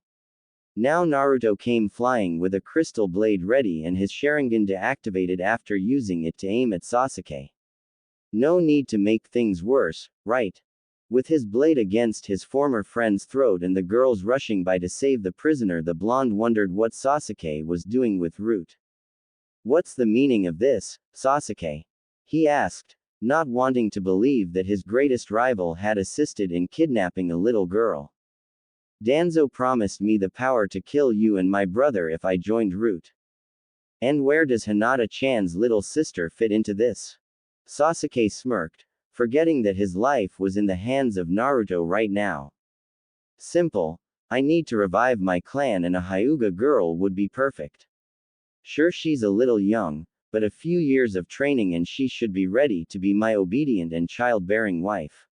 Now Naruto came flying with a crystal blade ready and his Sharingan deactivated after using it to aim at Sasuke. No need to make things worse, right? With his blade against his former friend's throat and the girls rushing by to save the prisoner, the blonde wondered what Sasuke was doing with Root. What's the meaning of this, Sasuke? He asked, not wanting to believe that his greatest rival had assisted in kidnapping a little girl. Danzo promised me the power to kill you and my brother if I joined Root. And where does Hinata-chan's little sister fit into this? Sasuke smirked, forgetting that his life was in the hands of Naruto right now. Simple. I need to revive my clan and a Hyuga girl would be perfect. Sure, she's a little young, but a few years of training and she should be ready to be my obedient and childbearing wife.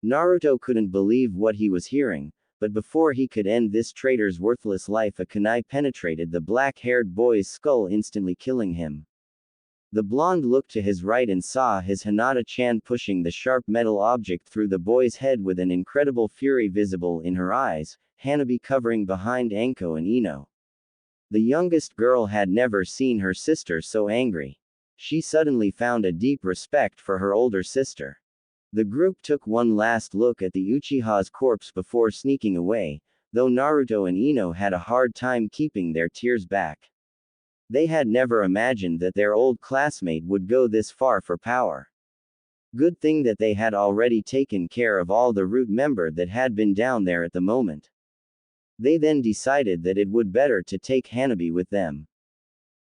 Naruto couldn't believe what he was hearing, but before he could end this traitor's worthless life, a kunai penetrated the black-haired boy's skull, instantly killing him. The blonde looked to his right and saw his Hinata-chan pushing the sharp metal object through the boy's head with an incredible fury visible in her eyes, Hanabi covering behind Anko and Ino. The youngest girl had never seen her sister so angry. She suddenly found a deep respect for her older sister. The group took one last look at the Uchiha's corpse before sneaking away, though Naruto and Ino had a hard time keeping their tears back. They had never imagined that their old classmate would go this far for power. Good thing that they had already taken care of all the root member that had been down there at the moment. They then decided that it would better to take Hanabi with them.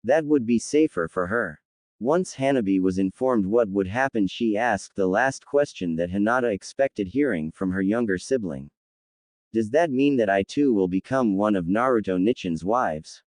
That would be safer for her. Once Hanabi was informed what would happen, she asked the last question that Hinata expected hearing from her younger sibling. Does that mean that I too will become one of Naruto Nichin's wives?